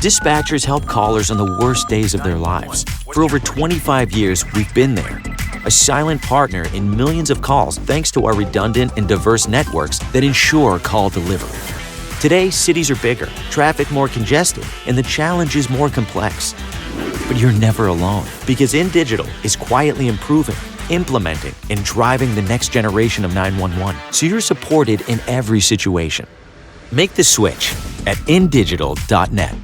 Dispatchers help callers on the worst days of their lives. For over 25 years, we've been there. A silent partner in millions of calls thanks to our redundant and diverse networks that ensure call delivery. Today, cities are bigger, traffic more congested, and the challenge is more complex. But you're never alone, because InDigital is quietly improving, implementing, and driving the next generation of 911, so you're supported in every situation. Make the switch at indigital.net.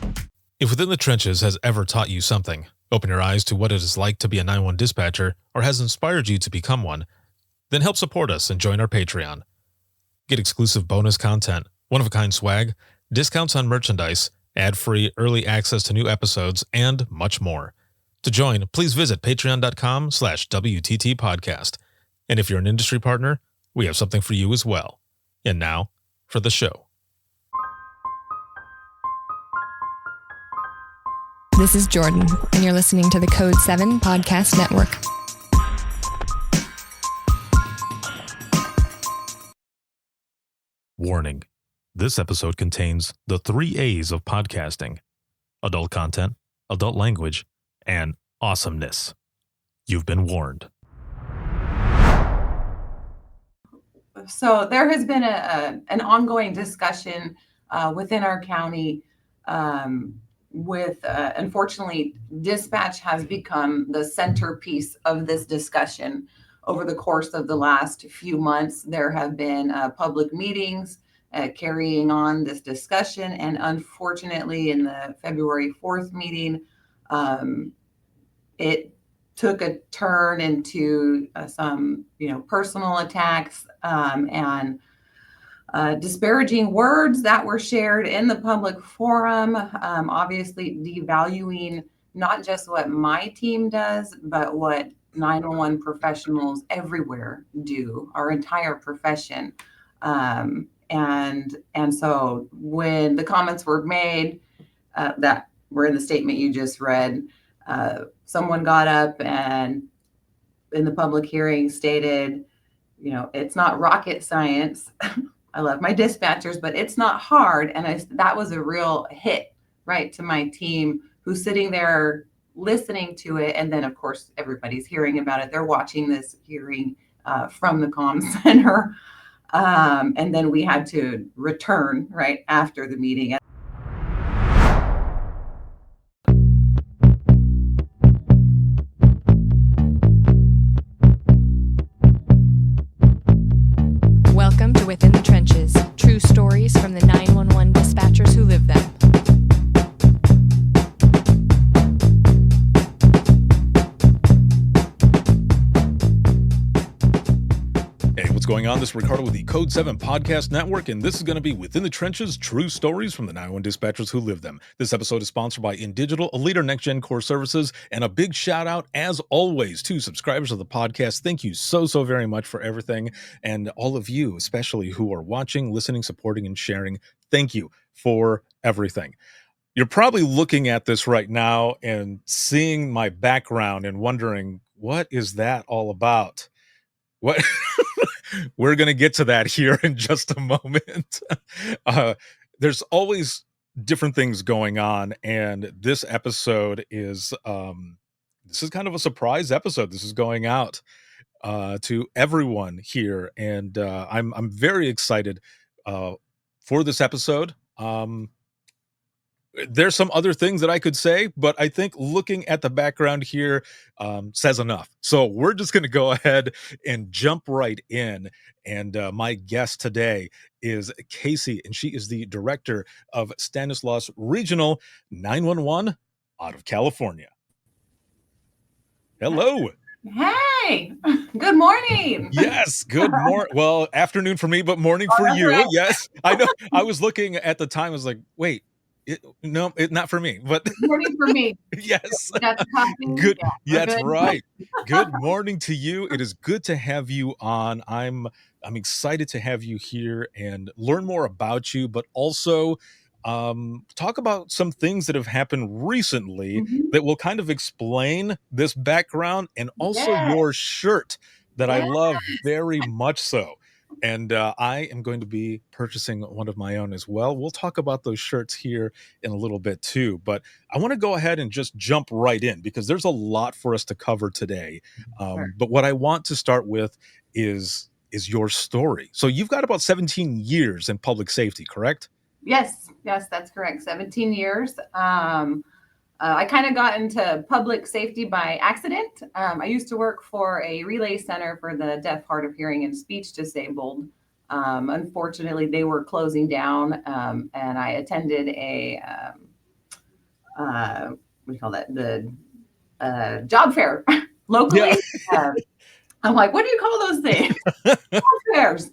If Within the Trenches has ever taught you something, open your eyes to what it is like to be a 911 dispatcher, or has inspired you to become one, then help support us and join our Patreon. Get exclusive bonus content, one-of-a-kind swag, discounts on merchandise, ad-free early access to new episodes, and much more. To join, please visit patreon.com/WTT podcast. And if you're an industry partner, we have something for you as well. And now, for the show. This is Jordan, and you're listening to the Code 7 Podcast Network. Warning. This episode contains the 3 A's of podcasting: adult content, adult language, and awesomeness. You've been warned. So there has been an ongoing discussion within our county with, unfortunately, dispatch has become the centerpiece of this discussion. Over the course of the last few months, there have been public meetings carrying on this discussion. And unfortunately, in the February 4th meeting, it took a turn into some, personal attacks and disparaging words that were shared in the public forum, obviously devaluing not just what my team does, but what 911 professionals everywhere do, our entire profession. And so when the comments were made that were in the statement you just read, someone got up and in the public hearing stated, it's not rocket science. I love my dispatchers, but it's not hard. And that was a real hit, right, to my team who's sitting there listening to it. And then, of course, everybody's hearing about it. They're watching this hearing from the comm center. And then we had to return right after the meeting. Welcome to Within the Trenches, true stories from the 911 dispatchers who live them. What's going on? This is Ricardo with the Code 7 Podcast Network, and this is going to be Within the Trenches, true stories from the 911 dispatchers who live them. This episode is sponsored by InDigital, a leader in next-gen core services, and a big shout-out, as always, to subscribers of the podcast. Thank you so very much for everything, and all of you, especially who are watching, listening, supporting, and sharing. Thank you for everything. You're probably looking at this right now and seeing my background and wondering, what is that all about? What? We're going to get to that here in just a moment. There's always different things going on, and this episode is this is kind of a surprise episode. This is going out to everyone here, and I'm very excited for this episode. There's some other things that I could say, but I think looking at the background here says enough. So we're just going to go ahead and jump right in. And my guest today is Kasey, and she is the director of Stanislaus Regional 911 out of California. Hello. Hey, good morning. Yes, good morning. Well, afternoon for me, but morning for you. Right. Yes, I know. I was looking at the time. I was like, wait. Not for me, but morning for me. Yes. That's good. Yeah, that's good. Right. Good morning to you. It is good to have you on. I'm excited to have you here and learn more about you, but also talk about some things that have happened recently that will kind of explain this background and also your shirt that I love very much so. And I am going to be purchasing one of my own as well. We'll talk about those shirts here in a little bit too, but I want to go ahead and just jump right in because there's a lot for us to cover today. Sure. But what I want to start with is your story. So you've got about 17 years in public safety, correct? Yes, yes, that's correct. 17 years. I kind of got into public safety by accident. I used to work for a relay center for the deaf, hard of hearing, and speech disabled. Unfortunately, they were closing down, and I attended a what do you call that? The job fair Yeah. locally. Uh, I'm like, what do you call those things? Job fairs.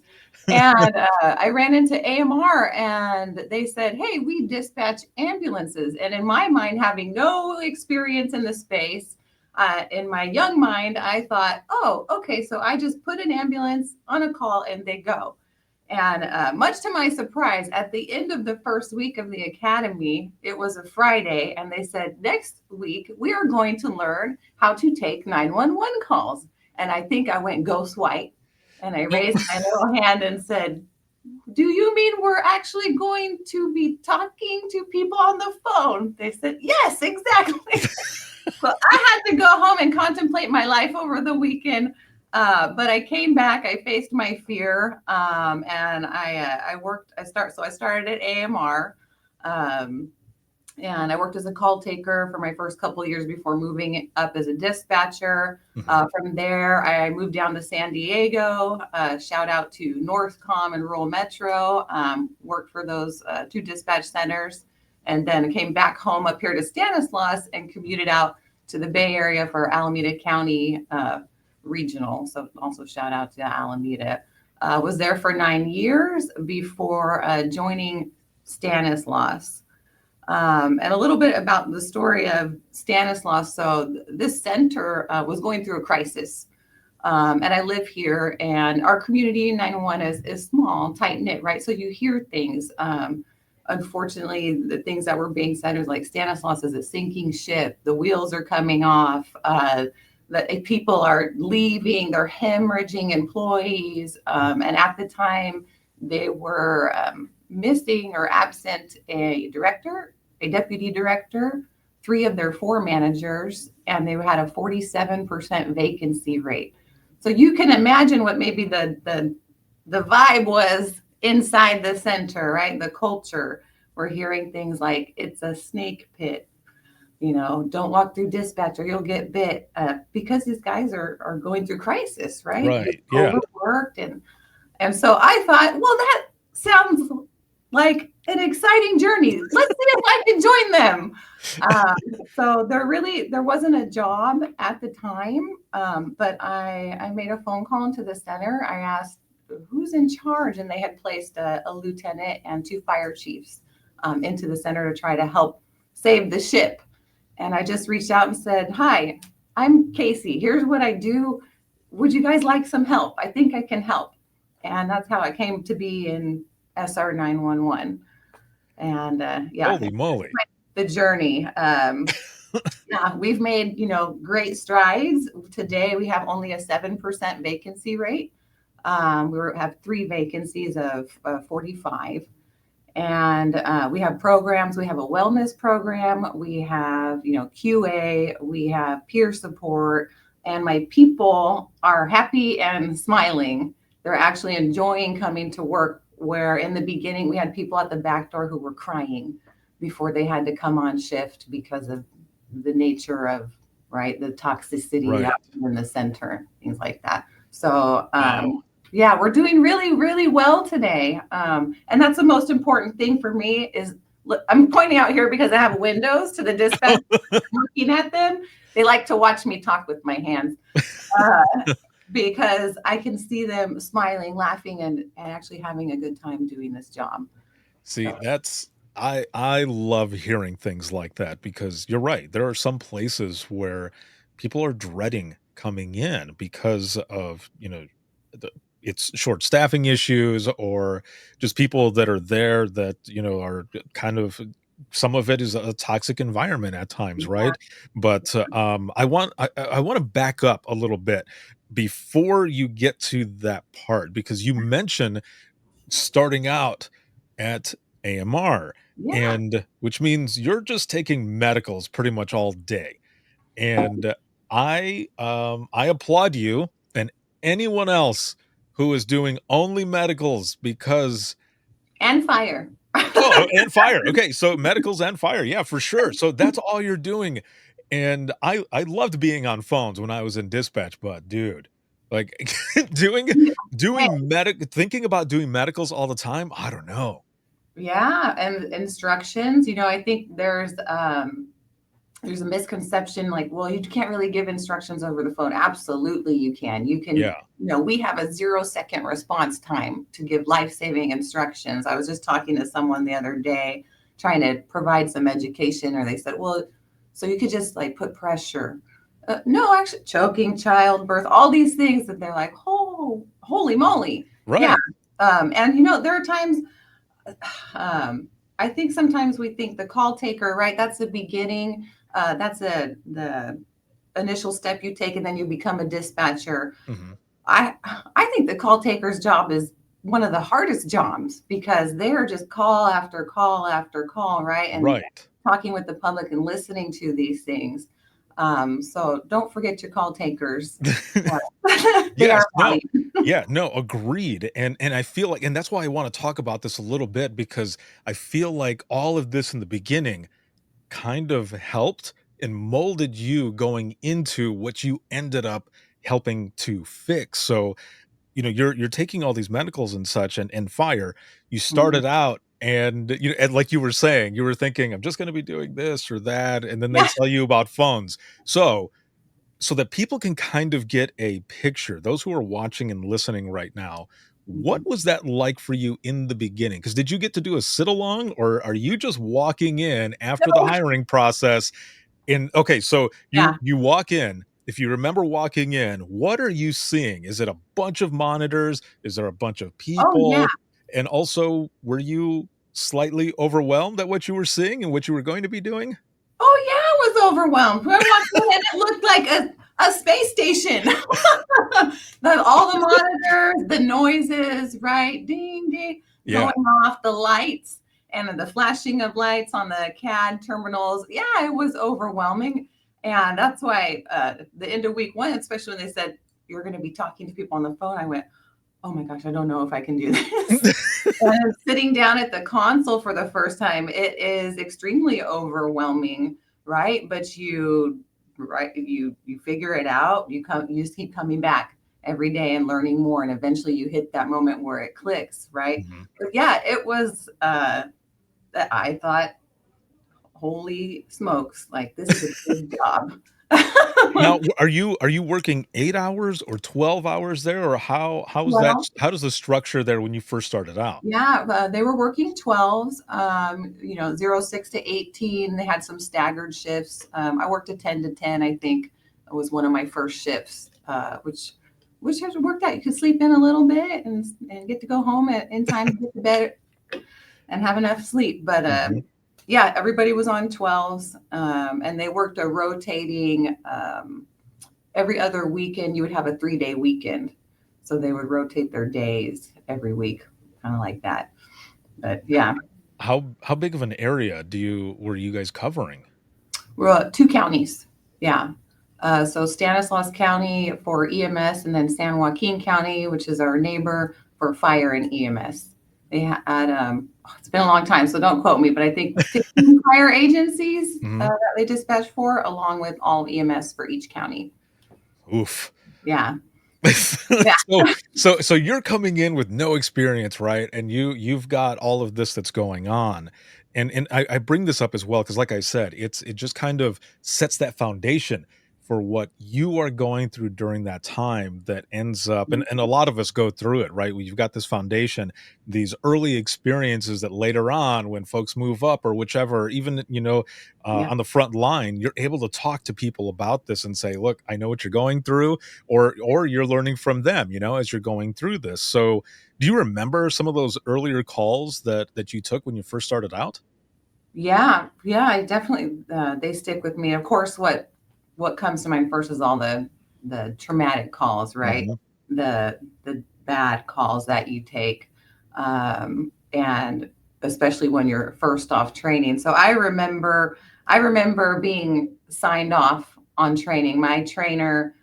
And I ran into AMR and they said, hey, we dispatch ambulances. And in my mind, having no experience in the space, in my young mind, I thought, oh, okay, so I just put an ambulance on a call and they go. And much to my surprise, at the end of the first week of the academy, it was a Friday, and they said, next week, we are going to learn how to take 911 calls. And I think I went ghost white. And I raised my little hand and said, do you mean we're actually going to be talking to people on the phone? They said, yes, exactly. So I had to go home and contemplate my life over the weekend. But I came back, I faced my fear, and I started at AMR. And I worked as a call taker for my first couple of years before moving up as a dispatcher. From there, I moved down to San Diego. Shout out to Northcom and Rural Metro. Worked for those two dispatch centers, and then came back home up here to Stanislaus and commuted out to the Bay Area for Alameda County Regional. So also shout out to Alameda. Was there for 9 years before joining Stanislaus. And a little bit about the story of Stanislaus. So this center was going through a crisis. And I live here, and our community 911 is small, tight knit, right? So you hear things. Unfortunately, the things that were being said was like Stanislaus is a sinking ship. The wheels are coming off. That people are leaving. They're hemorrhaging employees. And at the time, they were missing or absent a director, a deputy director, 3 of their 4 managers, and they had a 47% vacancy rate. So you can imagine what maybe the vibe was inside the center, right? The culture. We're hearing things like it's a snake pit. Don't walk through dispatch or you'll get bit, because these guys are going through crisis, right? Right. Yeah. Overworked, and so I thought, well, that sounds like an exciting journey. Let's see if I can join them. So there wasn't a job at the time, but I made a phone call into the center. I asked who's in charge, and they had placed a lieutenant and 2 fire chiefs into the center to try to help save the ship. And I just reached out and said, hi, I'm Kasey. Here's what I do. Would you guys like some help? I think I can help. And that's how I came to be in SR 911. And yeah, Holy moly. the journey. Yeah, we've made, great strides. Today, we have only a 7% vacancy rate. We have 3 vacancies of 45. And we have programs. We have a wellness program. We have, QA. We have peer support. And my people are happy and smiling. They're actually enjoying coming to work, where in the beginning we had people at the back door who were crying before they had to come on shift because of the nature of, right, the toxicity Right. in the center, things like that. So, yeah, we're doing really, really well today. And that's the most important thing for me is, look, I'm pointing out here because I have windows to the dispatch. Looking at them, they like to watch me talk with my hands. Because I can see them smiling, laughing, and actually having a good time doing this job. See, I love hearing things like that because you're right. There are some places where people are dreading coming in because of, it's short staffing issues or just people that are there that, are kind of, some of it is a toxic environment at times, right? But I want to back up a little bit. before you get to that part, because you mentioned starting out at AMR, Yeah. and which means you're just taking medicals pretty much all day. And I applaud you and anyone else who is doing only medicals because And fire. and fire. Okay, so medicals and fire. Yeah, for sure. So that's all you're doing. And I loved being on phones when I was in dispatch, but dude, like doing Hey, thinking about doing medicals all the time, I don't know. yeah, and instructions, I think there's a misconception like, well, you can't really give instructions over the phone. Absolutely, you can. Yeah. We have a 0-second response time to give life-saving instructions. I was just talking to someone the other day trying to provide some education, or they said, well, so you could just like put pressure. No, actually, choking, childbirth, all these things that they're like, oh, holy moly. Yeah. Right. And, there are times um, I think sometimes we think the call taker, right? That's the beginning. That's the initial step you take, and then you become a dispatcher. Mhm. I think the call taker's job is one of the hardest jobs because they're just call after call after call, right? And Right. talking with the public and listening to these things. So don't forget your call takers. They Yes, are no. valued. Yeah, no, agreed, and I feel like and that's why I wanna talk about this a little bit because I feel like all of this in the beginning kind of helped and molded you going into what you ended up helping to fix. So, you're taking all these medicals and such and fire. You Mhm. started out and like you were saying, you were thinking, I'm just gonna be doing this or that, and then they Yeah. tell you about phones. So that people can kind of get a picture, those who are watching and listening right now, what Mhm. was that like for you in the beginning? Because did you get to do a sit along or are you just walking in after the No. hiring process in okay, so you Yeah. you walk in, if you remember walking in, what are you seeing? Is it a bunch of monitors? Is there a bunch of Oh, yeah. people? And also, were you slightly overwhelmed at what you were seeing and what you were going to be doing? Oh, yeah, I was overwhelmed. When I walked in, and it looked like a space station. All the monitors, the noises, right? Ding, ding, Yeah. going off, the lights and the flashing of lights on the CAD terminals. Yeah, it was overwhelming. And that's why the end of week one, especially when they said, you're going to be talking to people on the phone, I went, oh my gosh, I don't know if I can do this. And sitting down at the console for the first time, it is extremely overwhelming, right? But you figure it out. You just keep coming back every day and learning more, and eventually you hit that moment where it clicks, right? Mhm. But yeah, it was that I thought, holy smokes, like this is a big job. Now, are you working 8 hours or 12 hours there, or Well, how does the structure there when you first started out? yeah, they were working 12s, 06 to 18. They had some staggered shifts. I worked a 10 to 10, I think it was one of my first shifts, which has worked out. You could sleep in a little bit and get to go home in time to get to bed and have enough sleep. But Mhm. yeah, everybody was on 12s, and they worked a rotating every other weekend. You would have a 3-day weekend. So they would rotate their days every week, kind of like that. But yeah, How big of an area were you guys covering? we're 2 counties. Yeah. So Stanislaus County for EMS, and then San Joaquin County, which is our neighbor, for fire and EMS. They had, it's been a long time, so don't quote me, but I think 15 fire agencies Mhm. that they dispatch for, along with all EMS for each county. Oof. Yeah. Yeah. So you're coming in with no experience, right? And you've got all of this that's going on. And I bring this up as well because like I said, it just kind of sets that foundation for what you are going through during that time that ends up and a lot of us go through it, right? You've got this foundation, these early experiences that later on when folks move up or whichever, even Yeah. on the front line, you're able to talk to people about this and say, look, I know what you're going through or you're learning from them, as you're going through this. So, do you remember some of those earlier calls that you took when you first started out? Yeah, yeah, I definitely they stick with me. Of course, what comes to mind first is all the the traumatic calls, right? The bad calls that you take, and especially when you're first off training. So I remember being signed off on training. My trainer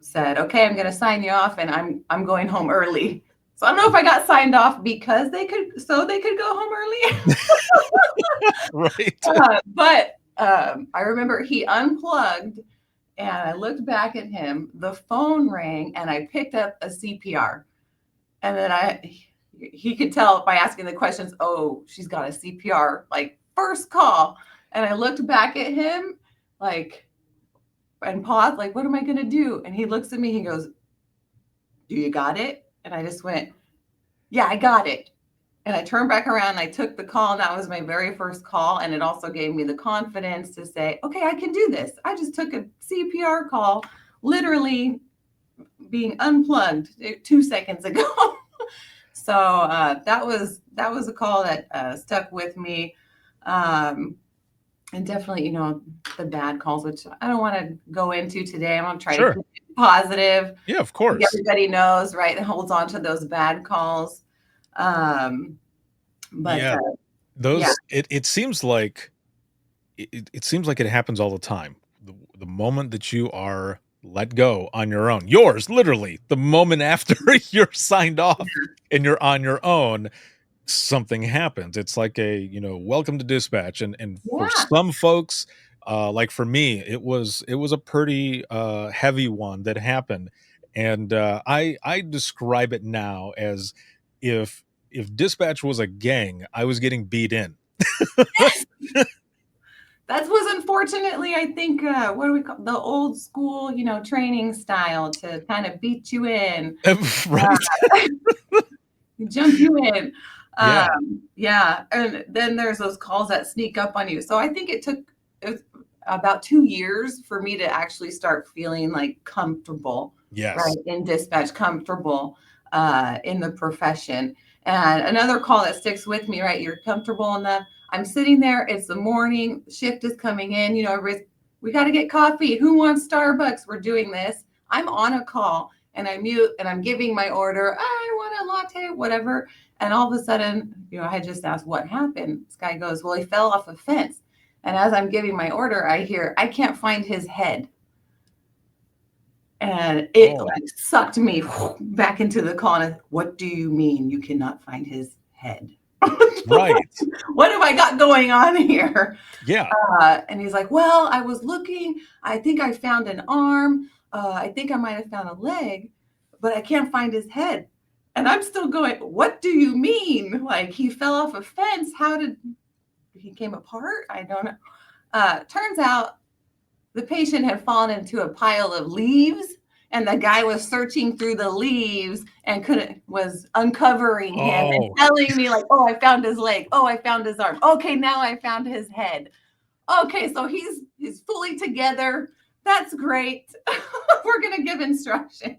said, "Okay, I'm going to sign you off, and I'm going home early." So I don't know if I got signed off because they could go home early. Right. But I remember he unplugged, and I looked back at him. The phone rang, and I picked up a CPR. And then he could tell by asking the questions, "Oh, she's got a CPR, like first call." And I looked back at him, like, and paused, like, "What am I going to do?" And he looks at me, he goes, "Do you got it?" And I just went, "Yeah, I got it." And I turned back around and I took the call. And that was my very first call. And it also gave me the confidence to say, "Okay, I can do this. I just took a CPR call, literally being unplugged 2 seconds ago." So that was a call that stuck with me. And definitely, the bad calls, which I don't want to go into today. I'm going to try to keep it positive. Yeah, of course. Everybody knows, right? It holds on to those bad calls. But yeah, those it seems like it happens all the time. The moment that you are let go on your own, yours literally, the moment after you're signed off and you're on your own, something happens. It's like a, welcome to dispatch. And for some folks, like for me, it was a pretty heavy one that happened. And I describe it now as if dispatch was a gang, I was getting beat in. That was unfortunately, I think, what do we call the old school, training style to kind of beat you in, Right. Jump you in. Yeah. And then there's those calls that sneak up on you. So I think it took about 2 years for me to actually start feeling like comfortable, right, in dispatch, comfortable in the profession. And another call that sticks with me, right? You're comfortable enough. I'm sitting there. It's the morning shift is coming in. We got to get coffee. Who wants Starbucks? We're doing this. I'm on a call and I mute and I'm giving my order. I want a latte, whatever. And all of a sudden, I had just asked what happened. This guy goes, "Well, he fell off a fence." And as I'm giving my order, I hear, "I can't find his head." And it sucked me back into the call. And "What do you mean you cannot find his head?" Right. What have I got going on here? Yeah. And he's like, "Well, I was looking. I think I found an arm. I think I might have found a leg, but I can't find his head." And I'm still going, "What do you mean? Like he fell off a fence? How did he came apart? I don't know." Turns out the patient had fallen into a pile of leaves, and the guy was searching through the leaves and was uncovering him and telling me like, "Oh, I found his leg. Oh, I found his arm. Okay, now I found his head. Okay, so he's fully together. That's great." We're gonna give instructions.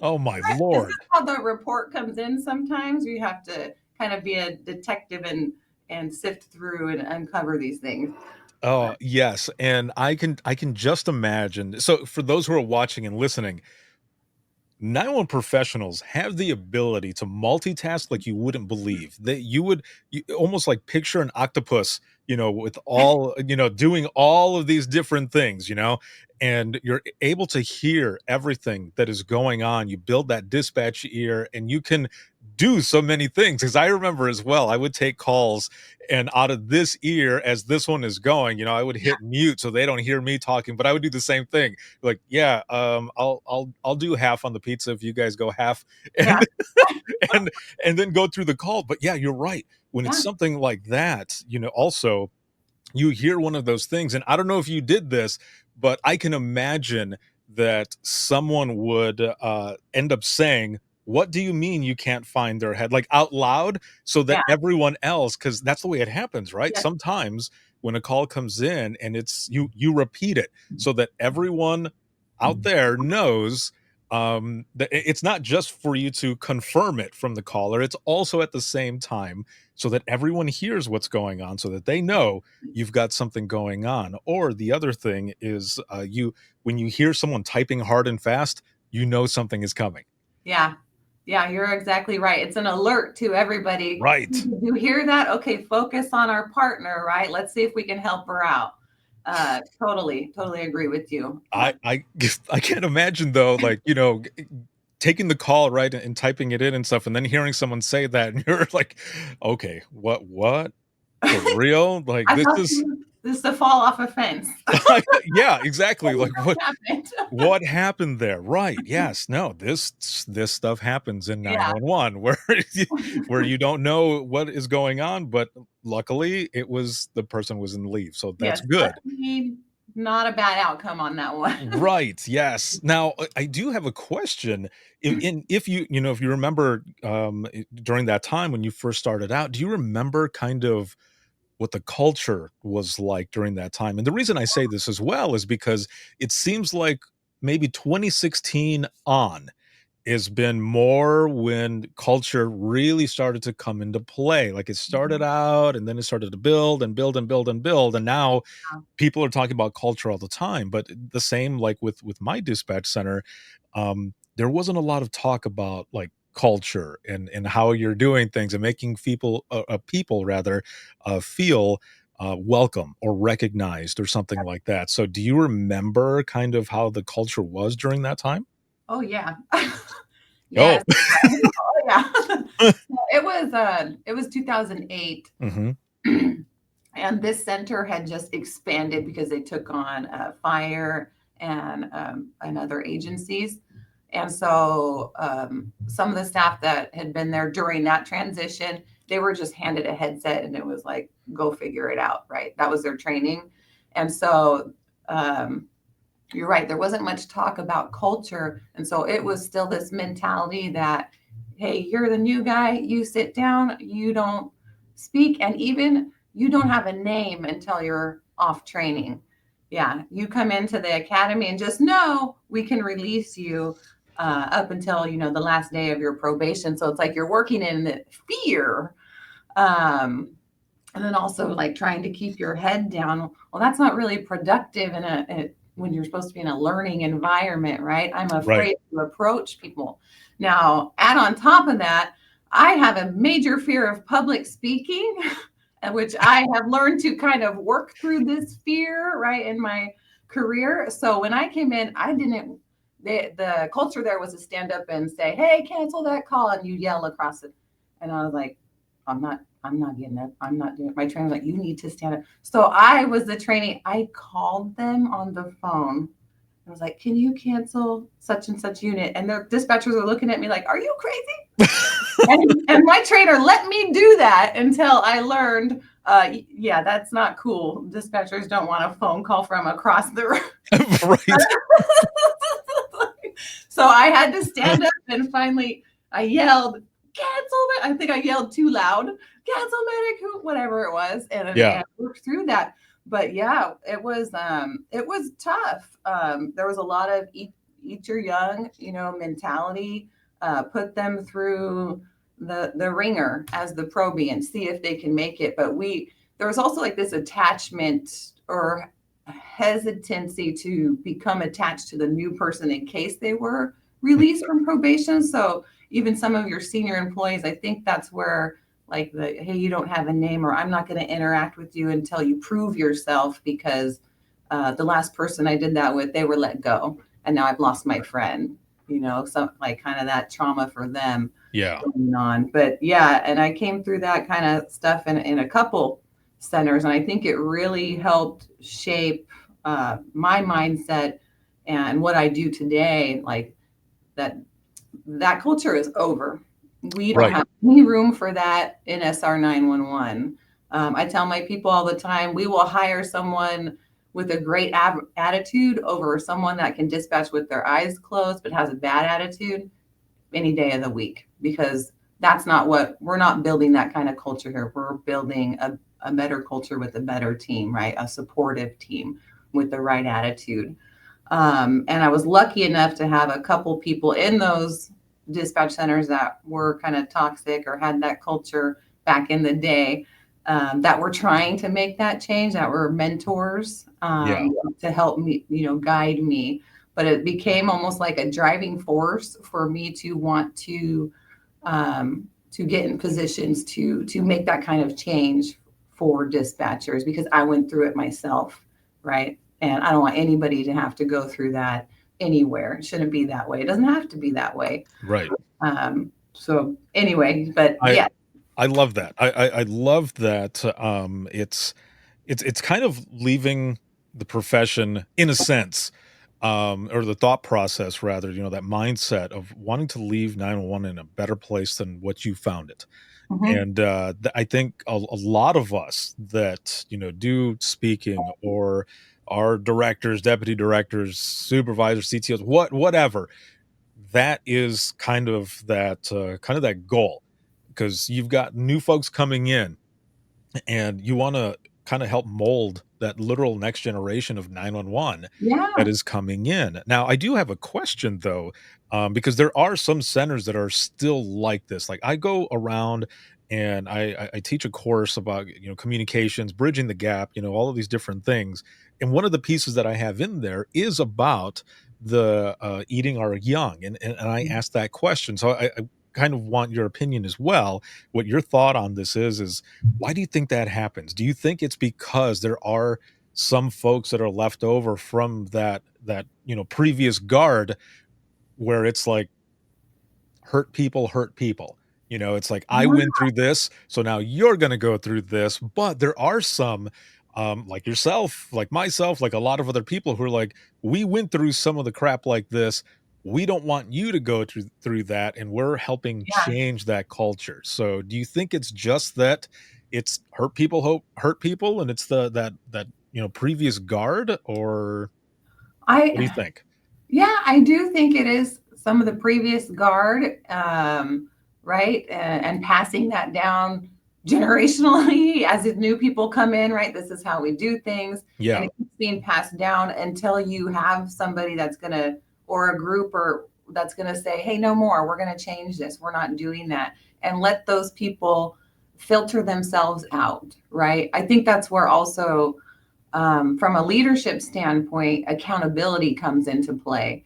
Oh my Lord. This is how the report comes in sometimes. You have to kind of be a detective and sift through and uncover these things. Oh, yes, and I can just imagine. So for those who are watching and listening, 911 professionals have the ability to multitask like you wouldn't believe. That you almost like picture an octopus, with all, doing all of these different things, and you're able to hear everything that is going on. You build that dispatch ear and you can do so many things. Because I remember as well, I would take calls and out of this ear as this one is going, I would hit mute so they don't hear me talking, but I would do the same thing. Like, I'll do half on the pizza if you guys go half, and and then go through the call. But yeah, you're right. When it's something like that, also you hear one of those things, and I don't know if you did this, but I can imagine that someone would end up saying, "What do you mean you can't find their head?" Like out loud, so that everyone else, because that's the way it happens, right? Sometimes when a call comes in and it's you repeat it so that everyone out there knows, It's not just for you to confirm it from the caller, it's also at the same time so that everyone hears what's going on, so that they know you've got something going on. Or the other thing is, you when you hear someone typing hard and fast, you know something is coming. Yeah. Yeah, you're exactly right. It's an alert to everybody. Right. You hear that? Okay, focus on our partner, right? Let's see if we can help her out. Totally agree with you. I I can't imagine though, like, taking the call, right, and typing it in and stuff, and then hearing someone say that, and you're like, "Okay, what? For real? Like, I this thought is." this is to fall off a fence. Yeah, exactly, like, What happened? what happened there? Right, yes, no, this stuff happens in Yeah. 911 where where you don't know what is going on, but luckily, the person was in leave, so that's Yes. good. Luckily, not a bad outcome on that one. Right, yes. Now, I do have a question. If if you remember, during that time when you first started out, do you remember kind of what the culture was like during that time? And the reason I say this as well is because it seems like maybe 2016 on has been more when culture really started to come into play. Like, it started out and then it started to build and build and build and build, and now people are talking about culture all the time. But the same, like with my dispatch center, there wasn't a lot of talk about like culture and how you're doing things and making people rather feel welcome or recognized or something like that. So do you remember kind of how the culture was during that time? Oh, yeah. Oh. Yes. Oh, yeah. It was 2008. Hmm. And this center had just expanded because they took on fire and other agencies. And so some of the staff that had been there during that transition, they were just handed a headset and it was like, go figure it out, right? That was their training. And so you're right, there wasn't much talk about culture. And so it was still this mentality that, hey, you're the new guy, you sit down, you don't speak, and even you don't have a name until you're off training. Yeah, you come into the academy and just know we can release you up until the last day of your probation. So it's like you're working in the fear, and then also like trying to keep your head down. Well, that's not really productive when you're supposed to be in a learning environment, right? I'm Right. afraid to approach people. Now, add on top of that, I have a major fear of public speaking, which I have learned to kind of work through this fear, right, in my career. So when I came in, I didn't, the culture there was to stand up and say, hey, cancel that call, and you yell across it. And I was like, I'm not getting up. I'm not doing it. My trainer was like, you need to stand up. So I was the trainee. I called them on the phone. I was like, can you cancel such and such unit? And the dispatchers were looking at me like, are you crazy? and my trainer let me do that until I learned, yeah, that's not cool. Dispatchers don't want a phone call from across the room. Right. So I had to stand up and finally I yelled, cancel. I think I yelled too loud, cancel medic, whatever it was, and worked through that. But yeah, it was tough. There was a lot of eat your young, mentality. Put them through the ringer as the probie and see if they can make it. But there was also like this attachment or hesitancy to become attached to the new person in case they were released from probation. So even some of your senior employees, I think that's where like hey, you don't have a name, or I'm not going to interact with you until you prove yourself, because the last person I did that with, they were let go and now I've lost my friend, so like kind of that trauma for them going on. But yeah, and I came through that kind of stuff in a couple centers, and I think it really helped shape my mindset and what I do today. Like that culture is over. We don't have any room for that in SR 911. I tell my people all the time, we will hire someone with a great attitude over someone that can dispatch with their eyes closed but has a bad attitude any day of the week, because we're not building that kind of culture here. We're building a better culture with a better team, right? A supportive team with the right attitude. And I was lucky enough to have a couple people in those dispatch centers that were kind of toxic or had that culture back in the day, that were trying to make that change, that were mentors, Yeah. to help me, guide me. But it became almost like a driving force for me to want to get in positions to make that kind of change for dispatchers, because I went through it myself, right? And I don't want anybody to have to go through that anywhere. It shouldn't be that way. It doesn't have to be that way. Right. So anyway, but I yeah. I love that. I love that. It's kind of leaving the profession in a sense, or the thought process rather. That mindset of wanting to leave 911 in a better place than what you found it. Mhm. And I think a lot of us that do speaking or are directors, deputy directors, supervisors, CTOs, whatever. That is kind of that goal, because you've got new folks coming in and you want to kind of help mold that literal next generation of 911 that Yeah. is coming in. Now, I do have a question though, because there are some centers that are still like this. Like I go around and I teach a course about communications, bridging the gap, all of these different things. And one of the pieces that I have in there is about the eating our young, and I asked that question. So I kind of want your opinion as well. What your thought on this is why do you think that happens? Do you think it's because there are some folks that are left over from that previous guard, where it's like hurt people? It's like, I went through this, so now you're going to go through this. But there are some, like yourself, like myself, like a lot of other people who are like, we went through some of the crap like this. We don't want you to go through that, and we're helping Yeah. change that culture. So, do you think it's just that it's hurt people, and it's that previous guard, or what do you I think? Yeah, I do think it is some of the previous guard, right? And passing that down generationally as if new people come in, right? This is how we do things. And Yeah, it keeps being passed down until you have somebody that's going to, or a group or that's going to say, hey, no more. We're going to change this. We're not doing that. And let those people filter themselves out, right? I think that's where also, from a leadership standpoint, accountability comes into play.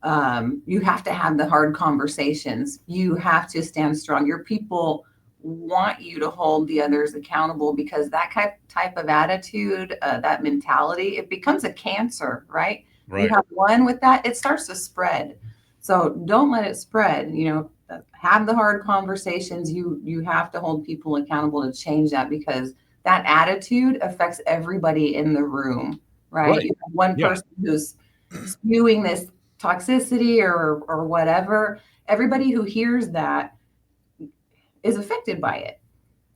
You have to have the hard conversations. You have to stand strong. Your people want you to hold the others accountable, because that type of attitude, that mentality, it becomes a cancer, right? You right. have one with that, it starts to spread. So don't let it spread. Have the hard conversations. You have to hold people accountable to change that, because that attitude affects everybody in the room, right? Right. You have one Yeah. person who's spewing this toxicity or whatever. Everybody who hears that is affected by it.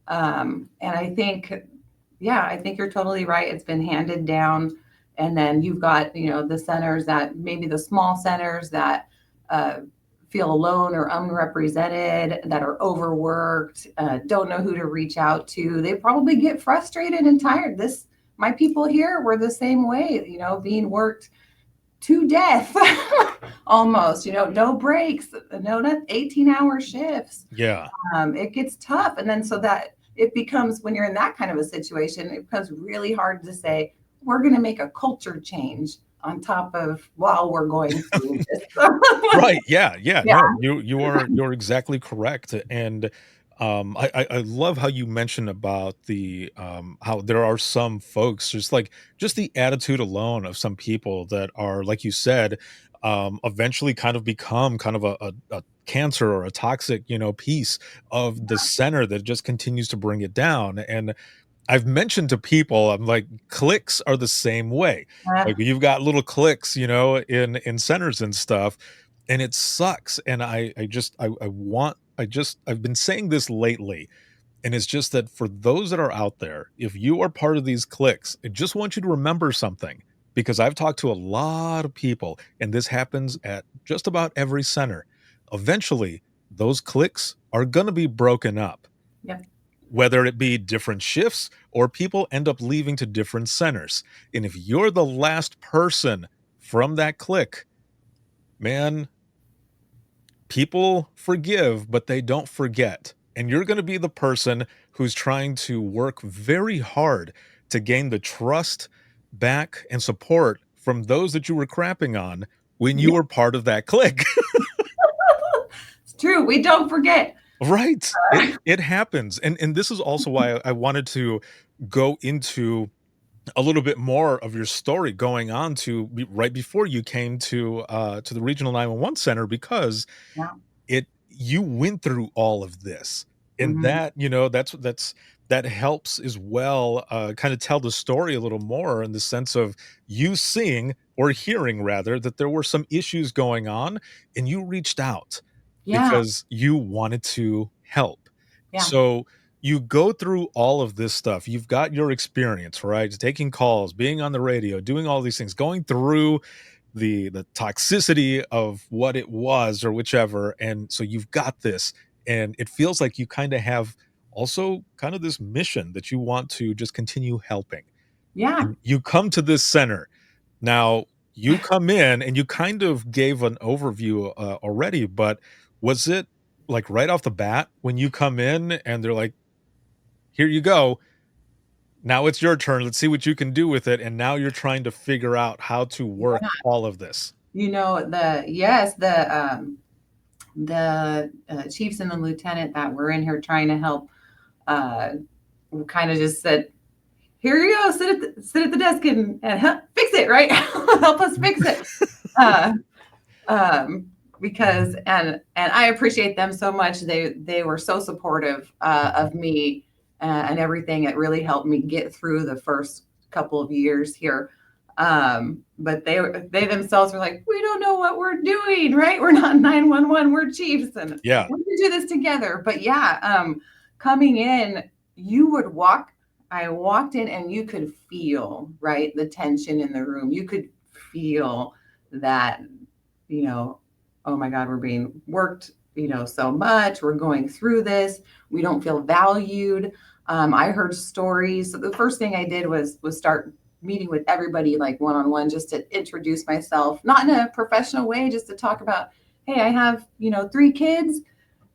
And I think, yeah, I think you're totally right. It's been handed down. And then you've got, the centers that maybe the small centers that feel alone or unrepresented, that are overworked, don't know who to reach out to. They probably get frustrated and tired. My people here were the same way, being worked to death almost, no breaks, no, not 18-hour shifts. Yeah. It gets tough. And then so that it becomes, when you're in that kind of a situation, it becomes really hard to say, we're going to make a culture change on top of while we're going through this. Right, yeah, yeah, Yeah. no, you're exactly correct, and, I love how you mentioned about how there are some folks, just the attitude alone of some people that are, like you said, eventually kind of become kind of a cancer or a toxic, piece of the center that just continues to bring it down. And I've mentioned to people, I'm like, cliques are the same way. Uh, Like, you've got little cliques, in centers and stuff, and it sucks. And I've been saying this lately, and it's just that for those that are out there, if you are part of these cliques, I just want you to remember something, because I've talked to a lot of people, and this happens at just about every center. Eventually, those cliques are gonna be broken up, yeah. whether it be different shifts or people end up leaving to different centers. And if you're the last person from that click, man, people forgive, but they don't forget. And you're going to be the person who's trying to work very hard to gain the trust back and support from those that you were crapping on when you Yeah, were part of that clique. it's true. We don't forget. Right. It happens. And this is also why I wanted to go into a little bit more of your story going on to right before you came to the regional 911 center, because Yeah. you went through all of this, and Mhm. that, that helps as well, kind of tell the story a little more in the sense of you seeing, or hearing rather, that there were some issues going on and you reached out Yeah. because you wanted to help. Yeah. So you go through all of this stuff. You've got your experience, right? Taking calls, being on the radio, doing all these things, going through the toxicity of what it was or whichever. And so you've got this, and it feels like you kind of have also kind of this mission that you want to just continue helping. Yeah. And you come to this center. Now, you come in and you kind of gave an overview already, but was it like right off the bat when you come in and they're like, here you go. Now it's your turn. Let's see what you can do with it. And now you're trying to figure out how to work all of this. The chiefs and the lieutenant that were in here trying to help, uh, kind of just said, "Here you go, sit at the desk and fix it, right? Help us fix it." Uh, because and I appreciate them so much. They were so supportive of me and everything. It really helped me get through the first couple of years here. But they themselves were like, we don't know what we're doing, right? We're not 911, we're chiefs, and Yeah. we can do this together. But yeah, coming in, you would walk. I walked in and you could feel, right, the tension in the room. You could feel that, oh my God, we're being worked, so much. We're going through this. We don't feel valued. I heard stories. So the first thing I did was start meeting with everybody like one-on-one, just to introduce myself, not in a professional way, just to talk about, hey, I have, 3 kids.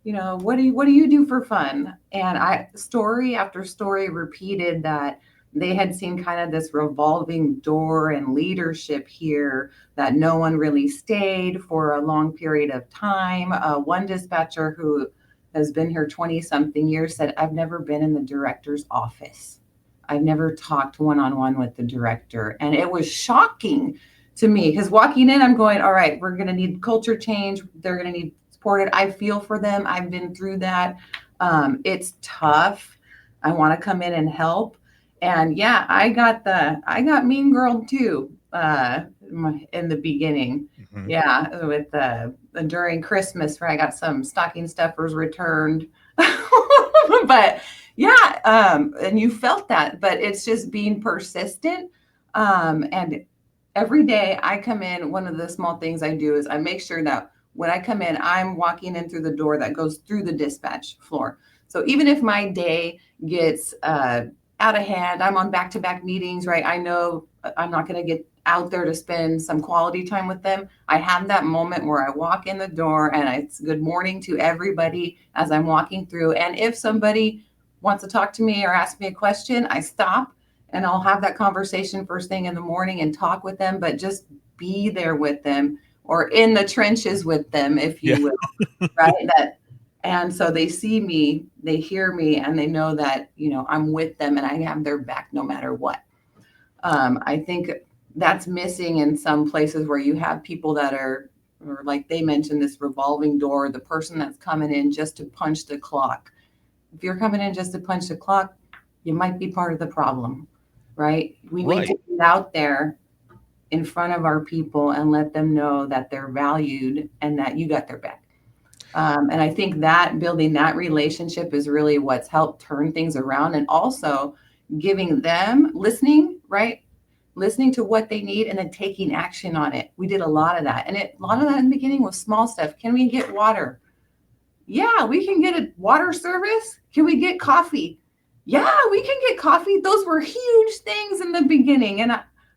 What do you do for fun? And story after story repeated that they had seen kind of this revolving door and leadership here, that no one really stayed for a long period of time. One dispatcher who has been here 20 something years said, I've never been in the director's office. I've never talked one-on-one with the director. And it was shocking to me, because walking in, I'm going, all right, we're going to need culture change. They're going to need supported. I feel for them. I've been through that. It's tough. I want to come in and help. And yeah, I got mean girl too, in the beginning. Mhm. Yeah. With during Christmas, where I got some stocking stuffers returned, but yeah. And you felt that, but it's just being persistent. And every day I come in, one of the small things I do is I make sure that when I come in, I'm walking in through the door that goes through the dispatch floor. So even if my day gets out of hand, I'm on back-to-back meetings, right? I know I'm not going to get out there to spend some quality time with them. I have that moment where I walk in the door and it's good morning to everybody as I'm walking through. And if somebody wants to talk to me or ask me a question, I stop and I'll have that conversation first thing in the morning and talk with them, but just be there with them, or in the trenches with them, if Yeah. you will, right? And so they see me, they hear me, and they know that, I'm with them and I have their back no matter what. I think that's missing in some places where you have people that are, or like they mentioned, this revolving door, the person that's coming in just to punch the clock. If you're coming in just to punch the clock, you might be part of the problem, right? We need to get out there in front of our people and let them know that they're valued and that you got their back. And I think that building that relationship is really what's helped turn things around, and also giving them listening, right? Listening to what they need and then taking action on it. We did a lot of that. And a lot of that in the beginning was small stuff. Can we get water? Yeah, we can get a water service. Can we get coffee? Yeah, we can get coffee. Those were huge things in the beginning. And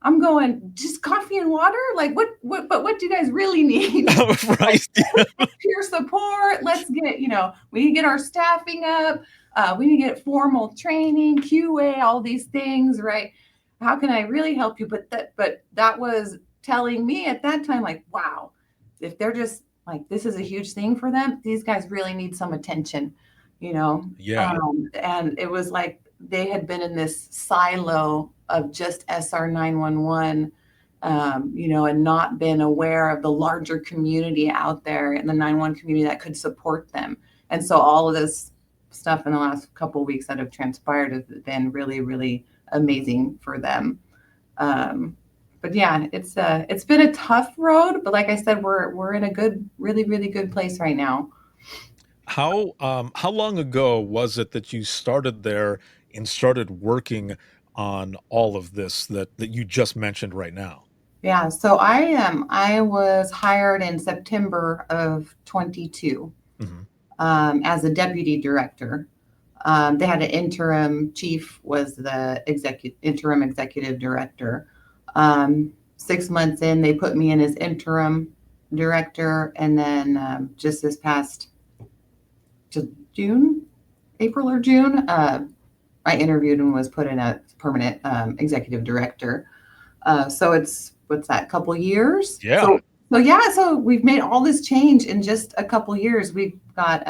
I'm going, just coffee and water? Like but what do you guys really need? Like, Right. Yeah. peer support. Let's get, we need to get our staffing up. We need to get formal training, QA, all these things, right? How can I really help you? But that was telling me at that time, like, wow, if they're just like, this is a huge thing for them, these guys really need some attention, Yeah. and it was like they had been in this silo of just SR 911, and not been aware of the larger community out there in the 911 community that could support them. And so all of this stuff in the last couple of weeks that have transpired has been really, really amazing for them. But yeah, it's been a tough road, but like I said, we're in a good, really, really good place right now. How long ago was it that you started there and started working on all of this that you just mentioned right now? Yeah, so I was hired in September of 22 Mhm. as a deputy director. They had an interim chief was the interim executive director. 6 months in, they put me in as interim director, and then just this past June, April or June, I interviewed and was put in a permanent executive director. So it's what's that? Couple years. Yeah. So we've made all this change in just a couple years. We've got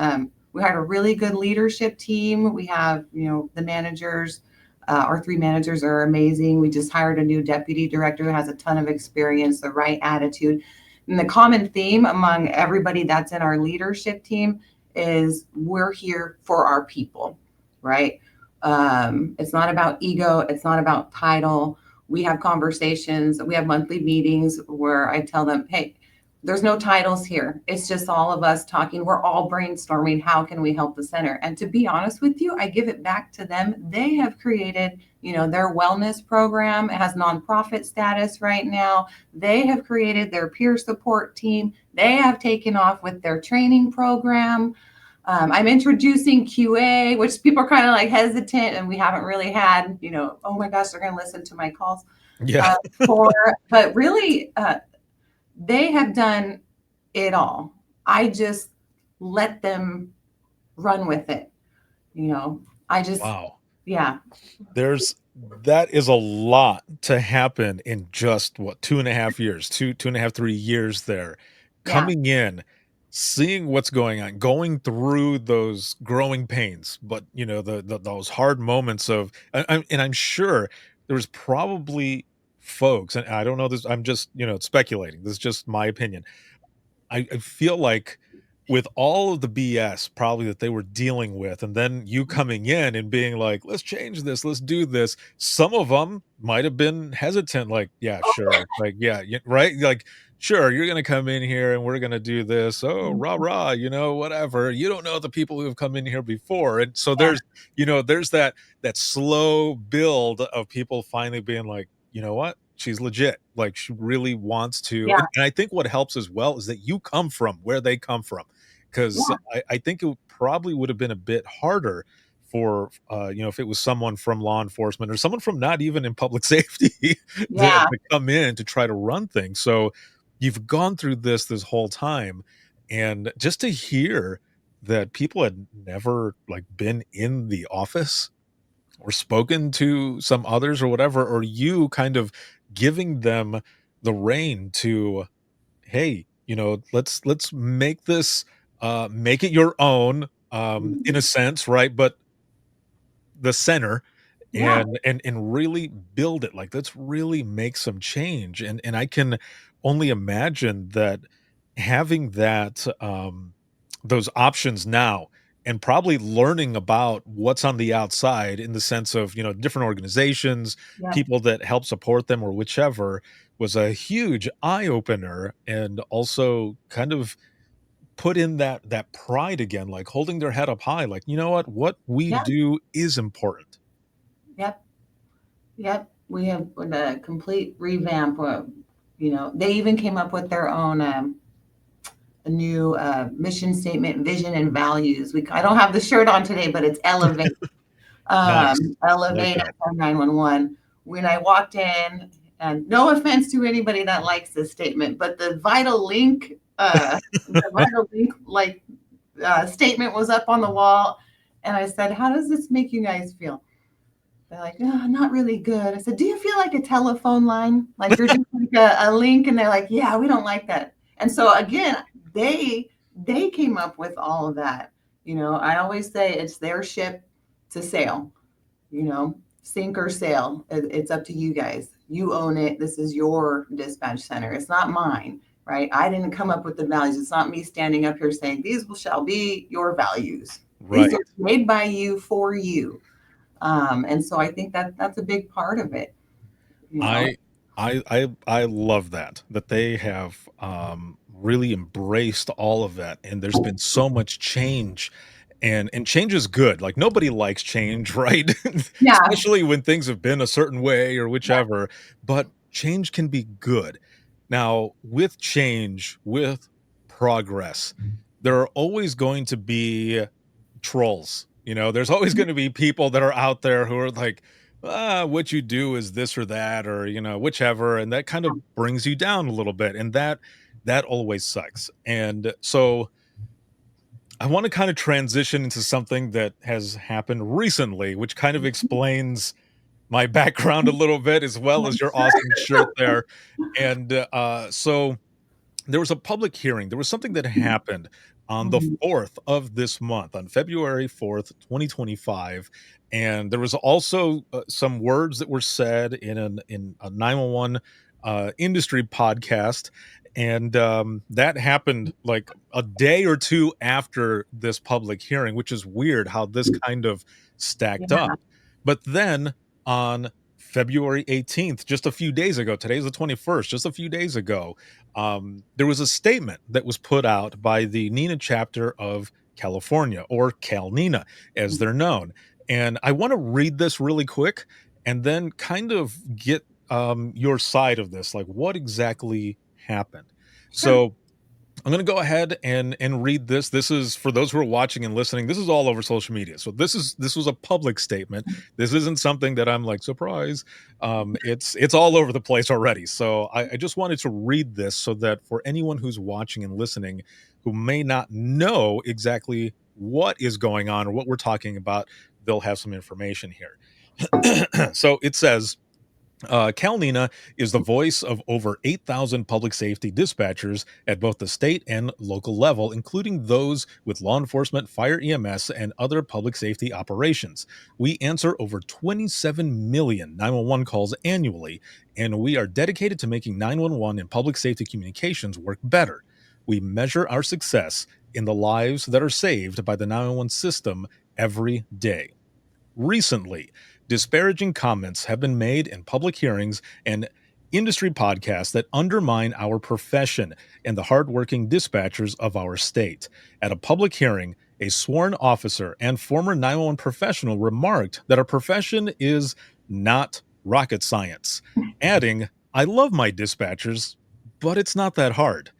we had a really good leadership team. We have the managers. Our 3 managers are amazing. We just hired a new deputy director who has a ton of experience, the right attitude, and the common theme among everybody that's in our leadership team is we're here for our people, right? It's not about ego. It's not about title. We have conversations. We have monthly meetings where I tell them, hey, there's no titles here. It's just all of us talking. We're all brainstorming. How can we help the center? And to be honest with you, I give it back to them. They have created, their wellness program. It has nonprofit status right now. They have created their peer support team. They have taken off with their training program. I'm introducing QA, which people are kind of like hesitant, and we haven't really had, oh my gosh, they're going to listen to my calls. Yeah. But really, they have done it all. I just let them run with it. I just, Wow. yeah. That is a lot to happen in just what, 2.5 years, 2.5, 3 years there. Yeah. Coming in, seeing what's going on, going through those growing pains, but those hard moments of, and I'm sure there's probably folks, and I don't know this, I'm just, speculating. This is just my opinion. I feel like with all of the BS probably that they were dealing with, and then you coming in and being like, let's change this, let's do this. Some of them might have been hesitant, like, yeah, sure. Like, yeah, right. Like, sure, you're going to come in here and we're going to do this. Oh, rah, rah, whatever. You don't know the people who have come in here before. And so there's that slow build of people finally being like, you know what? She's legit. Like, she really wants to. Yeah. And I think what helps as well is that you come from where they come from. Because Yeah. I think it probably would have been a bit harder for, if it was someone from law enforcement or someone from not even in public safety Yeah. to come in to try to run things. So you've gone through this whole time. And just to hear that people had never like been in the office or spoken to some others or whatever, or you kind of giving them the rein to, hey, let's make this, make it your own, in a sense, right? But the center, Yeah. and really build it. Like, let's really make some change. And I can only imagine that having that, those options now, and probably learning about what's on the outside in the sense of, different organizations, Yeah. people that help support them or whichever, was a huge eye opener, and also kind of put in that pride again, like holding their head up high, like, what we Yeah. do is important. Yep. Yep. We have a complete revamp. They even came up with their own a new mission statement, vision, and values. I don't have the shirt on today, but it's elevate. Nice. Like Elevate that. SR 911. When I walked in, And no offense to anybody that likes this statement, but the vital link, statement was up on the wall. And I said, how does this make you guys feel? They're like, oh, not really good. I said, do you feel like a telephone line? Like you're just like a link? And they're like, yeah, we don't like that. And so again, they came up with all of that. I always say it's their ship to sail, sink or sail. It's up to you guys. You own it. This is your dispatch center. It's not mine, right? I didn't come up with the values. It's not me standing up here saying these shall be your values. Right. These are made by you for you. And so I think that's a big part of it. I love that they have really embraced all of that, and there's been so much change, and change is good. Like nobody likes change, right? Yeah. Especially when things have been a certain way or whichever, but change can be good. Now, with change, with progress, there are always going to be trolls. There's always going to be people that are out there who are like, what you do is this or that, or whichever, and that kind of brings you down a little bit, and that always sucks. And so I want to kind of transition into something that has happened recently, which kind of explains my background a little bit, as well as your awesome shirt there. And so there was a public hearing. There was something that happened on the 4th of this month, on February 4th, 2025. And there was also some words that were said in a 911 industry podcast. And that happened like a day or two after this public hearing, which is weird how this kind of stacked up. But then on February 18th, just a few days ago, today's the 21st, just a few days ago, there was a statement that was put out by the NENA chapter of California, or Cal NENA, as they're known. And I want to read this really quick and then kind of get your side of this, like what exactly happened. So I'm going to go ahead and read this. This is for those who are watching and listening. This is all over social media. So this was a public statement. This isn't something that I'm like, surprise. It's all over the place already. So I just wanted to read this so that for anyone who's watching and listening who may not know exactly what is going on or what we're talking about, they'll have some information here. So it says, Cal NENA is the voice of over 8,000 public safety dispatchers at both the state and local level, including those with law enforcement, fire EMS, and other public safety operations. We answer over 27 million 911 calls annually, and we are dedicated to making 911 and public safety communications work better. We measure our success in the lives that are saved by the 911 system every day. Recently, disparaging comments have been made in public hearings and industry podcasts that undermine our profession and the hardworking dispatchers of our state. At a public hearing, a sworn officer and former 911 professional remarked that our profession is not rocket science, adding, "I love my dispatchers, but it's not that hard."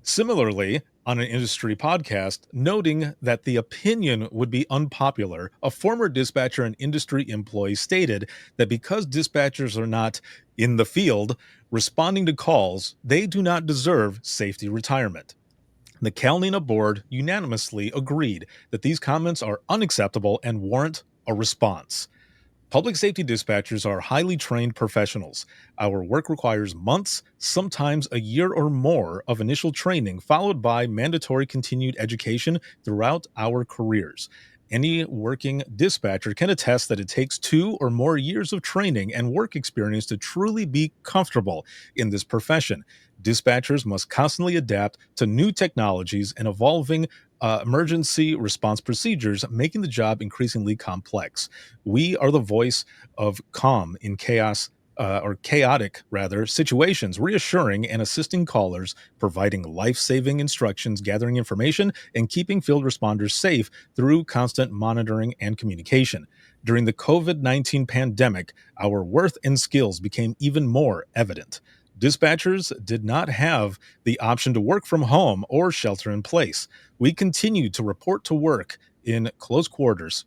Similarly, on an industry podcast, noting that the opinion would be unpopular, a former dispatcher and industry employee stated that because dispatchers are not in the field responding to calls, they do not deserve safety retirement. The Cal NENA board unanimously agreed that these comments are unacceptable and warrant a response. Public safety dispatchers are highly trained professionals. Our work requires months, sometimes a year or more, of initial training, followed by mandatory continued education throughout our careers. Any working dispatcher can attest that it takes 2 or more years of training and work experience to truly be comfortable in this profession. Dispatchers must constantly adapt to new technologies and evolving emergency response procedures, making the job increasingly complex. We are the voice of calm in chaos, or chaotic, rather, situations, reassuring and assisting callers, providing life-saving instructions, gathering information, and keeping field responders safe through constant monitoring and communication. During the COVID-19 pandemic, our worth and skills became even more evident. Dispatchers did not have the option to work from home or shelter in place. We continued to report to work in close quarters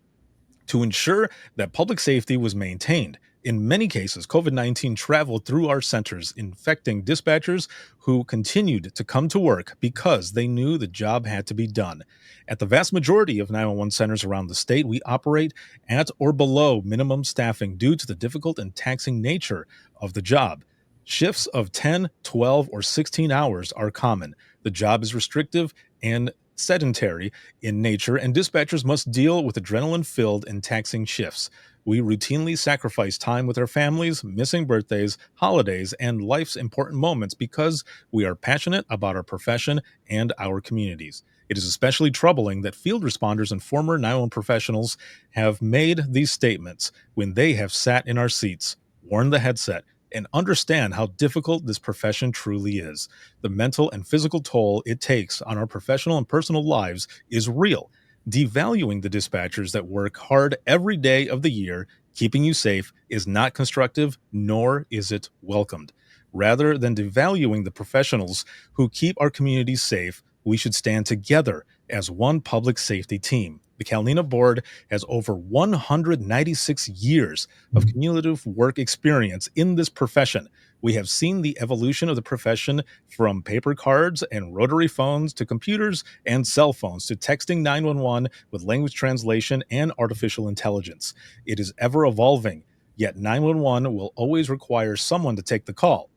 to ensure that public safety was maintained. In many cases, COVID-19 traveled through our centers, infecting dispatchers who continued to come to work because they knew the job had to be done. At the vast majority of 911 centers around the state, we operate at or below minimum staffing due to the difficult and taxing nature of the job. Shifts of 10, 12, or 16 hours are common. The job is restrictive and sedentary in nature, and dispatchers must deal with adrenaline-filled and taxing shifts. We routinely sacrifice time with our families, missing birthdays, holidays, and life's important moments because we are passionate about our profession and our communities. It is especially troubling that field responders and former 911 professionals have made these statements when they have sat in our seats, worn the headset, and understand how difficult this profession truly is. The mental and physical toll it takes on our professional and personal lives is real. Devaluing the dispatchers that work hard every day of the year, keeping you safe, is not constructive, nor is it welcomed. Rather than devaluing the professionals who keep our communities safe, we should stand together as one public safety team. The Calnina Board has over 196 years of cumulative work experience in this profession. We have seen the evolution of the profession from paper cards and rotary phones to computers and cell phones to texting 911 with language translation and artificial intelligence. It is ever evolving, yet 911 will always require someone to take the call.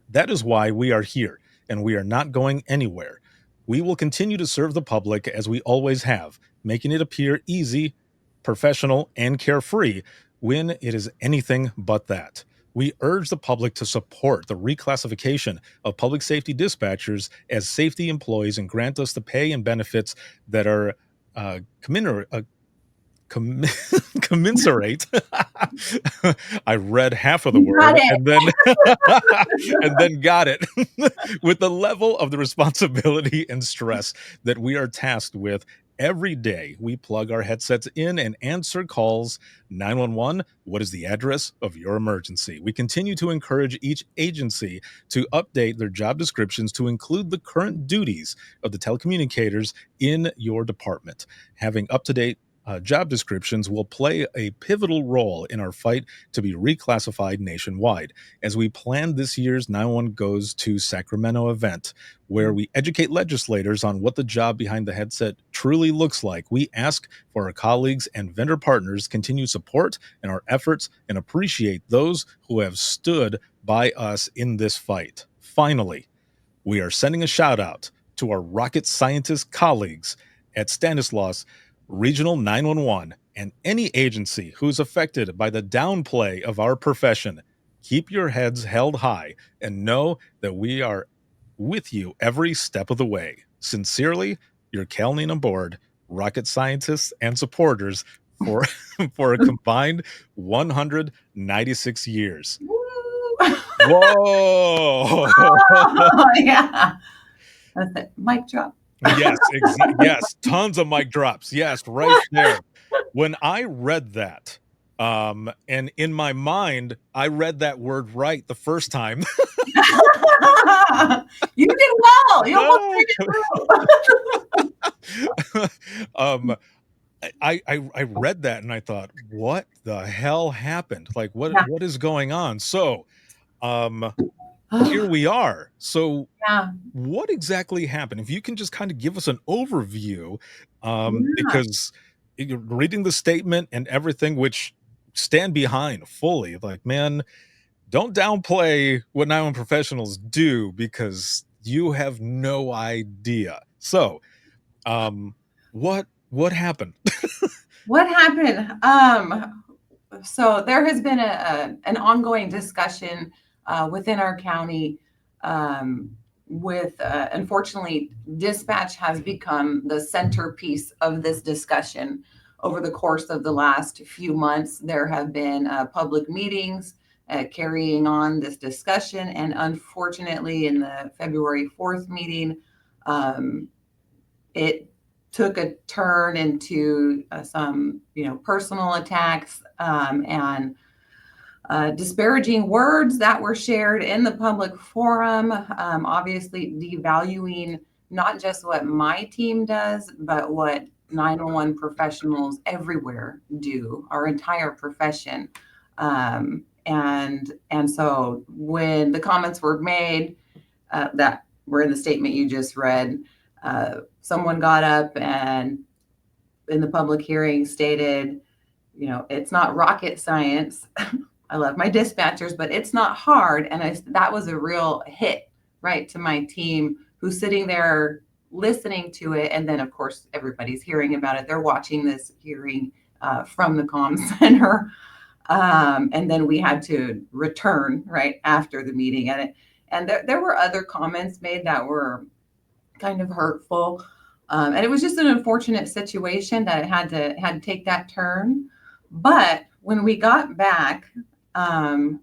That is why we are here, and we are not going anywhere. We will continue to serve the public as we always have, making it appear easy, professional, and carefree when it is anything but that. We urge the public to support the reclassification of public safety dispatchers as safety employees and grant us the pay and benefits that are commensurate. I read half of the word and then got it with the level of the responsibility and stress that we are tasked with. Every day we plug our headsets in and answer calls. 911, what is the address of your emergency? We continue to encourage each agency to update their job descriptions to include the current duties of the telecommunicators in your department. Having up-to-date job descriptions will play a pivotal role in our fight to be reclassified nationwide. As we plan this year's 911 Goes to Sacramento event, where we educate legislators on what the job behind the headset truly looks like, we ask for our colleagues and vendor partners' continued support in our efforts and appreciate those who have stood by us in this fight. Finally, we are sending a shout out to our rocket scientist colleagues at Stanislaus Regional 911 and any agency who's affected by the downplay of our profession. Keep your heads held high and know that we are with you every step of the way. Sincerely, your Calnina Board, rocket scientists and supporters for a combined 196 years. Whoa! Oh, yeah. That's it. Mic drop. Yes, yes, tons of mic drops. Yes, right there. When I read that, and in my mind, I read that word right the first time. You did well. You almost made it through. I read that and I thought, what the hell happened? Like, what is going on? So, here we are. So what exactly happened? If you can just kind of give us an overview, because you're reading the statement and everything, which stand behind fully, like, man, don't downplay what 911 professionals do because you have no idea. So, what happened? What happened? So there has been an ongoing discussion within our county with, unfortunately, dispatch has become the centerpiece of this discussion. Over the course of the last few months, there have been public meetings carrying on this discussion. And unfortunately, in the February 4th meeting, it took a turn into some, personal attacks and disparaging words that were shared in the public forum, obviously devaluing not just what my team does, but what 911 professionals everywhere do, our entire profession. And so when the comments were made that were in the statement you just read, someone got up and in the public hearing stated, it's not rocket science. I love my dispatchers, but it's not hard. And that was a real hit, right, to my team who's sitting there listening to it. And then, of course, everybody's hearing about it. They're watching this hearing from the comm center. And then we had to return right after the meeting. And there were other comments made that were kind of hurtful. And it was just an unfortunate situation that it had to take that turn. But when we got back, I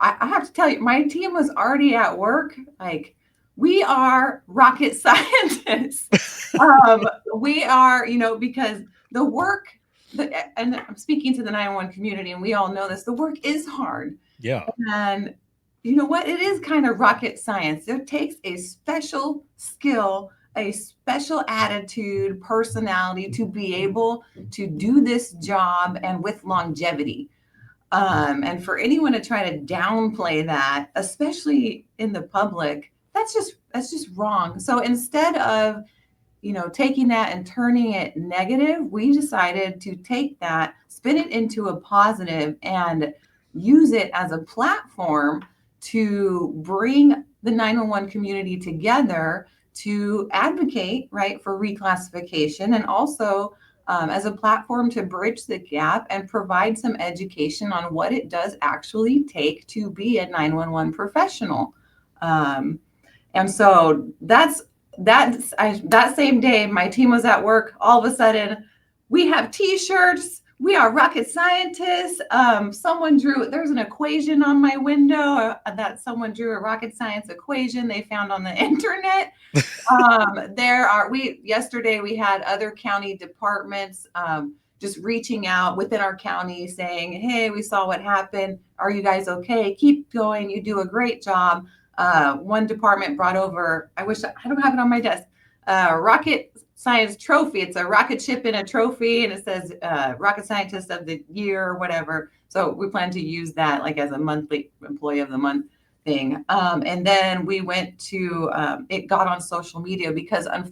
have to tell you, my team was already at work. Like, we are rocket scientists. We are, because the work, and I'm speaking to the 911 community, and we all know this, the work is hard. Yeah. And you know what? It is kind of rocket science. It takes a special skill, a special attitude, personality to be able to do this job and with longevity. And for anyone to try to downplay that, especially in the public, that's just wrong. So instead of, taking that and turning it negative, we decided to take that, spin it into a positive, and use it as a platform to bring the 911 community together to advocate, right, for reclassification, and also as a platform to bridge the gap and provide some education on what it does actually take to be a 911 professional. And so that same day, my team was at work. All of a sudden, we have T-shirts. We are rocket scientists. There's an equation on my window that someone drew a rocket science equation they found on the internet. Yesterday we had other county departments just reaching out within our county saying, hey, we saw what happened. Are you guys okay? Keep going. You do a great job. One department brought over, I don't have it on my desk, rocket science trophy. It's a rocket ship in a trophy, and it says rocket scientist of the year or whatever. So we plan to use that like as a monthly employee of the month thing. And then we went to it got on social media because I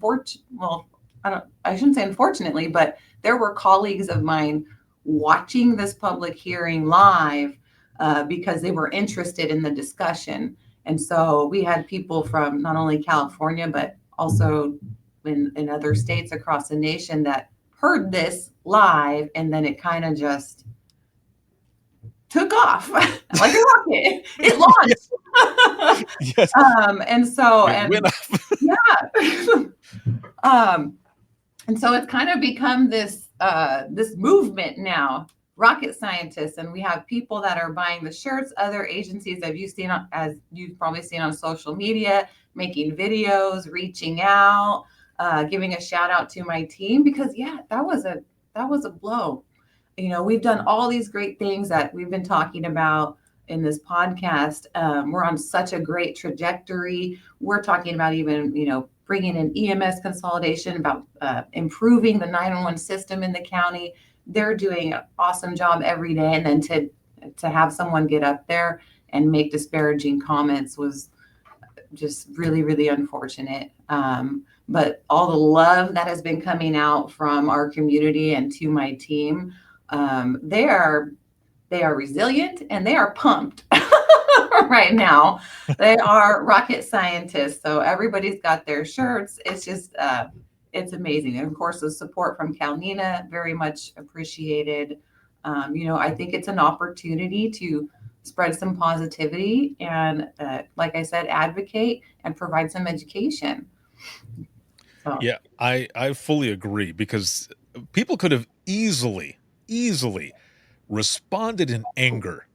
shouldn't say unfortunately, but there were colleagues of mine watching this public hearing live because they were interested in the discussion. And so we had people from not only California, but also in other states across the nation that heard this live, and then it kind of just took off like a rocket. It launched. Yes. And so, It went up. yeah. And so it's kind of become this movement now, rocket scientists, and we have people that are buying the shirts, other agencies as you've probably seen on social media, making videos, reaching out, giving a shout out to my team, because that was a blow. We've done all these great things that we've been talking about in this podcast. We're on such a great trajectory. We're talking about even, bringing in EMS consolidation, about improving the 911 system in the county. They're doing an awesome job every day. And then to have someone get up there and make disparaging comments was just really, really unfortunate. But all the love that has been coming out from our community and to my team, they are resilient and they are pumped right now. They are rocket scientists. So everybody's got their shirts. It's just, it's amazing. And of course, the support from CalNina, very much appreciated. I think it's an opportunity to spread some positivity and, like I said, advocate and provide some education. So. Yeah, I fully agree, because people could have easily responded in anger.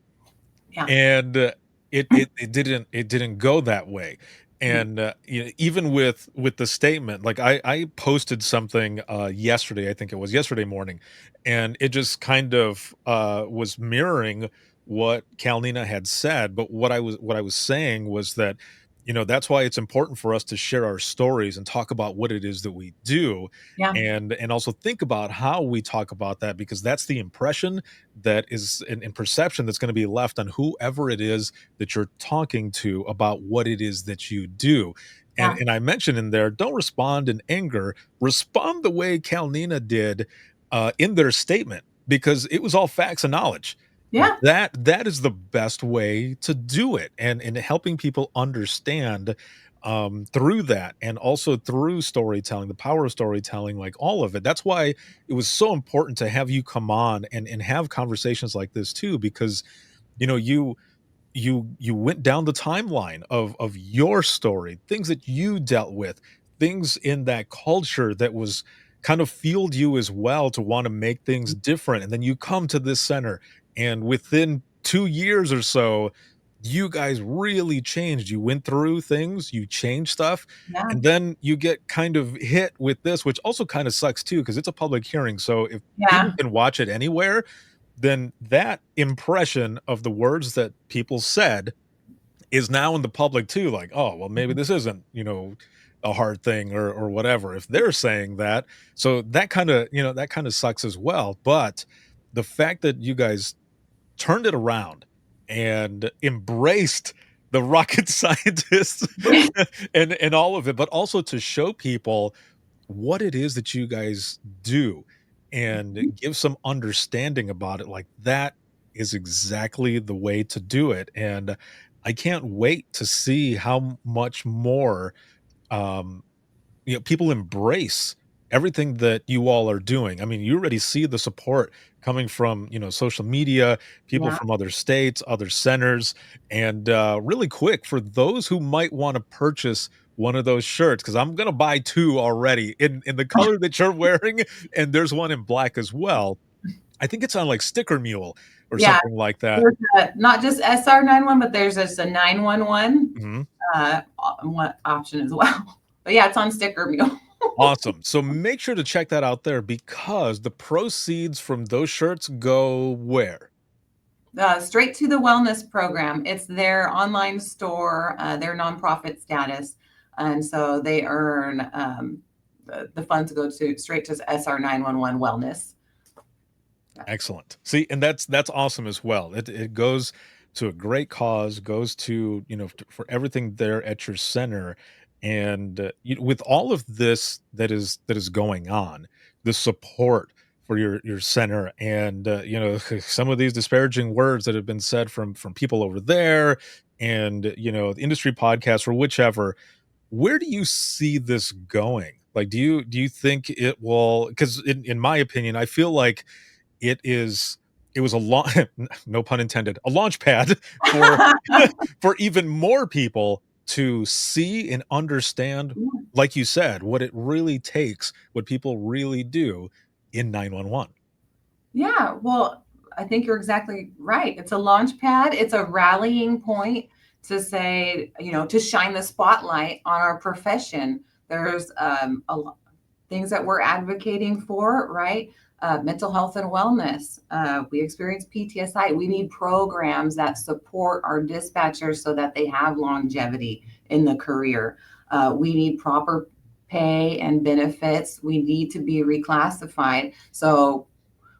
Yeah. And it didn't go that way. And even with the statement, like I posted something yesterday, I think it was yesterday morning, and it just kind of was mirroring what CalNina had said. But what I was saying was that that's why it's important for us to share our stories and talk about what it is that we do, Yeah. and also think about how we talk about that, because that's the impression that is in perception that's going to be left on whoever it is that you're talking to about what it is that you do. and Yeah. and I mentioned in there, don't respond in anger, respond the way Kalnina did in their statement, because it was all facts and knowledge. Yeah. That is the best way to do it, and helping people understand through that, and also through storytelling, the power of storytelling, like all of it. That's why it was so important to have you come on and have conversations like this too, because you went down the timeline of your story, things that you dealt with, things in that culture that was kind of fueled you as well to want to make things different. And then you come to this center, and within 2 years or so, you guys really changed. You went through things, you changed stuff, Yeah. and then you get kind of hit with this, which also kind of sucks too, because it's a public hearing. So if people Yeah. can watch it anywhere, then that impression of the words that people said is now in the public too. Like, oh, well, maybe this isn't, a hard thing, or whatever, if they're saying that. So that kind of sucks as well. But the fact that you guys turned it around and embraced the rocket scientists and all of it, but also to show people what it is that you guys do and give some understanding about it, like that is exactly the way to do it. And I can't wait to see how much more um people embrace everything that you all are doing. I mean, you already see the support coming from, social media, people Yeah. from other states, other centers. And really quick, for those who might want to purchase one of those shirts, because I'm gonna buy two already in the color that you're wearing, and there's one in black as well. I think it's on like Sticker Mule or Yeah. something like that. There's not just SR91, but there's just a 911 Mhm. option as well. But yeah, it's on Sticker Mule. Awesome. So make sure to check that out there, because the proceeds from those shirts go where? Straight to the wellness program. It's their online store, their nonprofit status, and so they earn the funds go to straight to SR 911 wellness. Excellent. See, and that's awesome as well. It goes to a great cause, goes to, for everything there at your center. And with all of this that is going on, the support for your center, and some of these disparaging words that have been said from people over there, and the industry podcasts or whichever, where do you see this going? Like, do you think it will? Because in my opinion, I feel like it was a no pun intended, a launch pad for for even more people to see and understand, like you said, what it really takes, what people really do in 911. Yeah, well, I think you're exactly right. It's a launch pad. It's a rallying point to say, to shine the spotlight on our profession. There's things that we're advocating for, right? Mental health and wellness. We experience PTSI. We need programs that support our dispatchers so that they have longevity in the career. We need proper pay and benefits. We need to be reclassified. So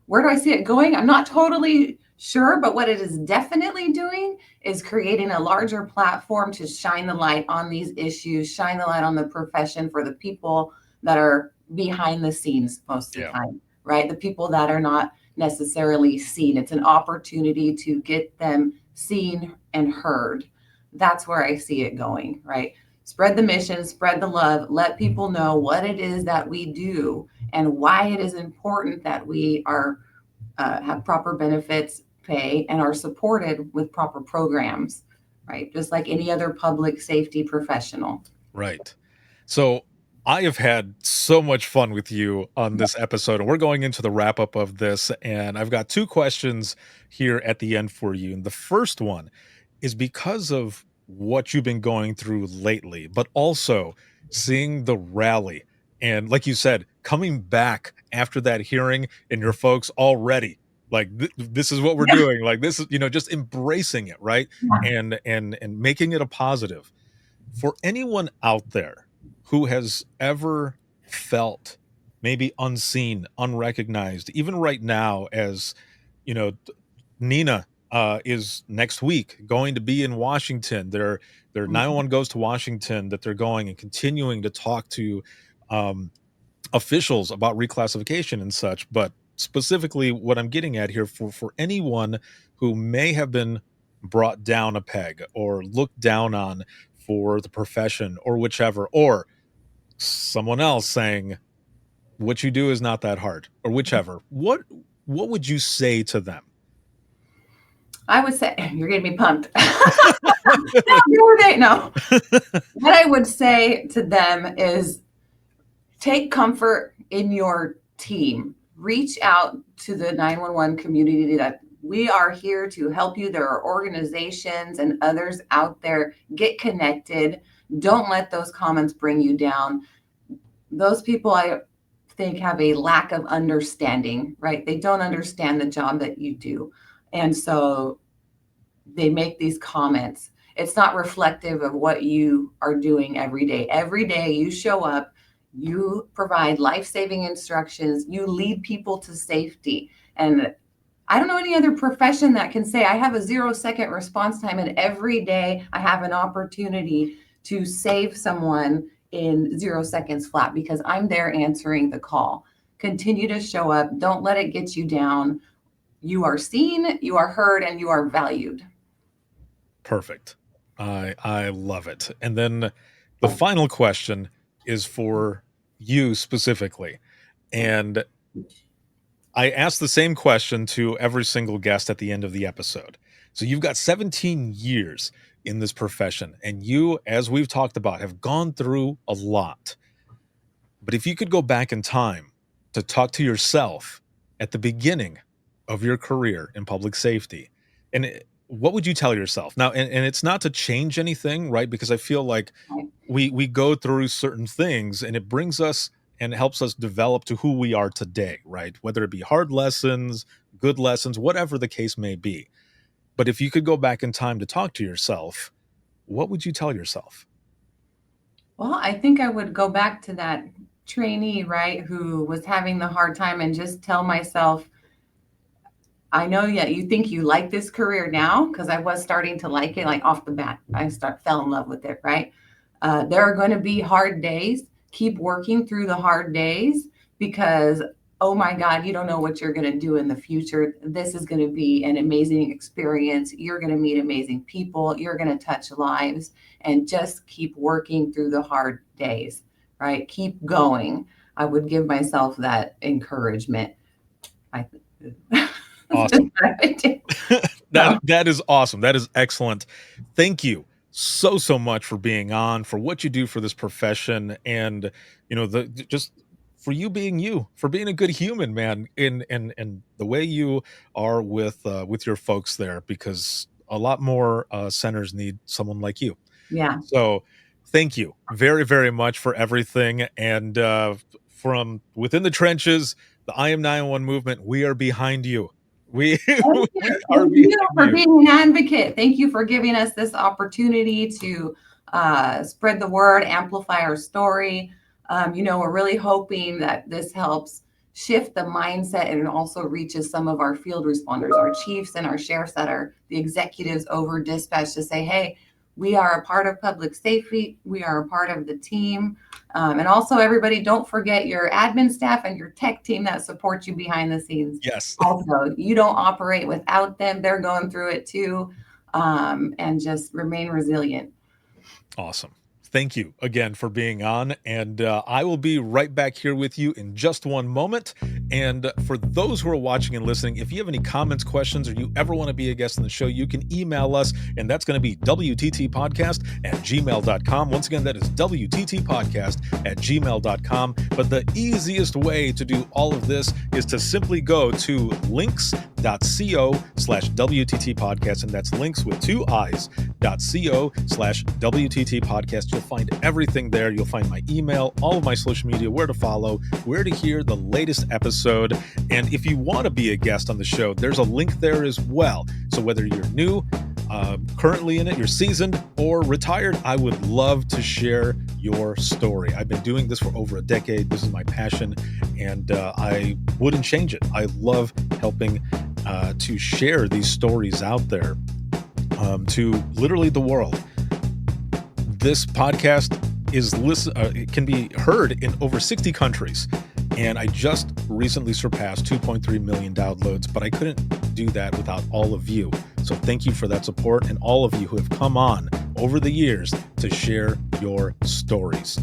where do I see it going? I'm not totally sure, but what it is definitely doing is creating a larger platform to shine the light on these issues, shine the light on the profession for the people that are behind the scenes most of the Yeah. time, right? The people that are not necessarily seen. It's an opportunity to get them seen and heard. That's where I see it going, right? Spread the mission, spread the love, let people know what it is that we do and why it is important that we are have proper benefits, pay, and are supported with proper programs, right? Just like any other public safety professional. Right. So I have had so much fun with you on this episode, and we're going into the wrap up of this. And I've got two questions here at the end for you. And the first one is because of what you've been going through lately, but also seeing the rally. And like you said, coming back after that hearing, and your folks already like, this is what we're Yeah. doing. Like, this is, just embracing it, right? Yeah. And making it a positive. For anyone out there who has ever felt maybe unseen, unrecognized, even right now, as you know, Nina is next week going to be in Washington. Their 911 goes to Washington, that they're going and continuing to talk to officials about reclassification and such. But specifically, what I'm getting at here, for anyone who may have been brought down a peg or looked down on for the profession or whichever, or someone else saying what you do is not that hard or whichever, what would you say to them? I would say, you're getting me pumped. No. What I would say to them is take comfort in your team. Reach out to the 911 community. That we are here to help you. There are organizations and others out there. Get connected. Don't let those comments bring you down. Those people, I think, have a lack of understanding, right? They don't understand the job that you do. And so they make these comments. It's not reflective of what you are doing every day. Every day you show up, you provide life-saving instructions, you lead people to safety. And I don't know any other profession that can say I have a 0-second response time, and every day I have an opportunity to save someone in 0 seconds flat because I'm there answering the call. Continue to show up. Don't let it get you down. You are seen, you are heard, and you are valued. Perfect. I love it. And then the final question is for you specifically. And I ask the same question to every single guest at the end of the episode. So you've got 17 years in this profession, and you, as we've talked about, have gone through a lot. But if you could go back in time to talk to yourself at the beginning of your career in public safety, what would you tell yourself now? And it's not to change anything, right? Because I feel like we go through certain things and it brings us and helps us develop to who we are today, right? Whether it be hard lessons, good lessons, whatever the case may be. But if you could go back in time to talk to yourself, what would you tell yourself? Well, I think I would go back to that trainee, right, who was having the hard time, and just tell myself, I know you think you like this career now, because I was starting to like it, like off the bat. I fell in love with it, right? There are going to be hard days. Keep working through the hard days because, oh my God, you don't know what you're going to do in the future. This is going to be an amazing experience. You're going to meet amazing people. You're going to touch lives, and just keep working through the hard days, right? Keep going. I would give myself that encouragement. Awesome. That is awesome. That is excellent. Thank you so much for being on, for what you do for this profession, and just for you, for being a good human, man, and the way you are with your folks there, because a lot more centers need someone like you. Yeah. So thank you very, very much for everything. And from within the trenches, the I Am 911 movement, we are behind you. We are Thank you for being an advocate. Thank you for giving us this opportunity to spread the word, amplify our story. We're really hoping that this helps shift the mindset, and it also reaches some of our field responders, our chiefs and our sheriffs that are the executives over dispatch, to say, hey, we are a part of public safety. We are a part of the team. And also, everybody, don't forget your admin staff and your tech team that supports you behind the scenes. Yes. Also, you don't operate without them. They're going through it too. And just remain resilient. Awesome. Thank you again for being on. And I will be right back here with you in just one moment. And for those who are watching and listening, if you have any comments, questions, or you ever want to be a guest on the show, you can email us. And that's going to be wttpodcast@gmail.com. Once again, that is wttpodcast@gmail.com. But the easiest way to do all of this is to simply go to links.co/WTT podcast. And that's links with 2 I's.co/WTT podcast. You'll find everything there. You'll find my email, all of my social media, where to follow, where to hear the latest episode. And if you want to be a guest on the show, there's a link there as well. So whether you're new, currently in it, you're seasoned or retired, I would love to share your story. I've been doing this for over a decade. This is my passion, and I wouldn't change it. I love helping to share these stories out there to literally the world. This podcast it can be heard in over 60 countries. And I just recently surpassed 2.3 million downloads, but I couldn't do that without all of you. So thank you for that support and all of you who have come on over the years to share your stories.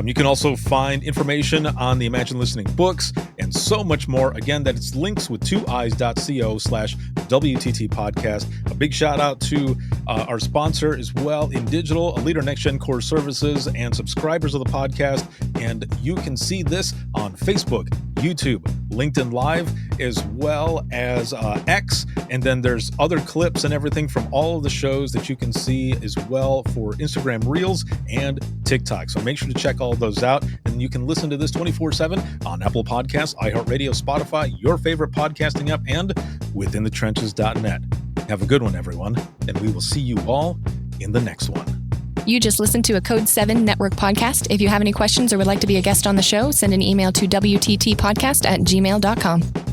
You can also find information on the Imagine Listening books and so much more. Again, that it's links with 2eyes.co/WTT podcast. A big shout out to our sponsor as well, In Digital, a leader next gen core services and subscribers of the podcast. And you can see this on Facebook, YouTube, LinkedIn Live, as well as X. And then there's other clips and everything from all of the shows that you can see as well for Instagram Reels and TikTok. So make sure to check all those out. And you can listen to this 24/7 on Apple Podcasts, iHeartRadio, Spotify, your favorite podcasting app, and withinthetrenches.net. Have a good one, everyone. And we will see you all in the next one. You just listened to a Code 7 Network podcast. If you have any questions or would like to be a guest on the show, send an email to WTTpodcast@gmail.com.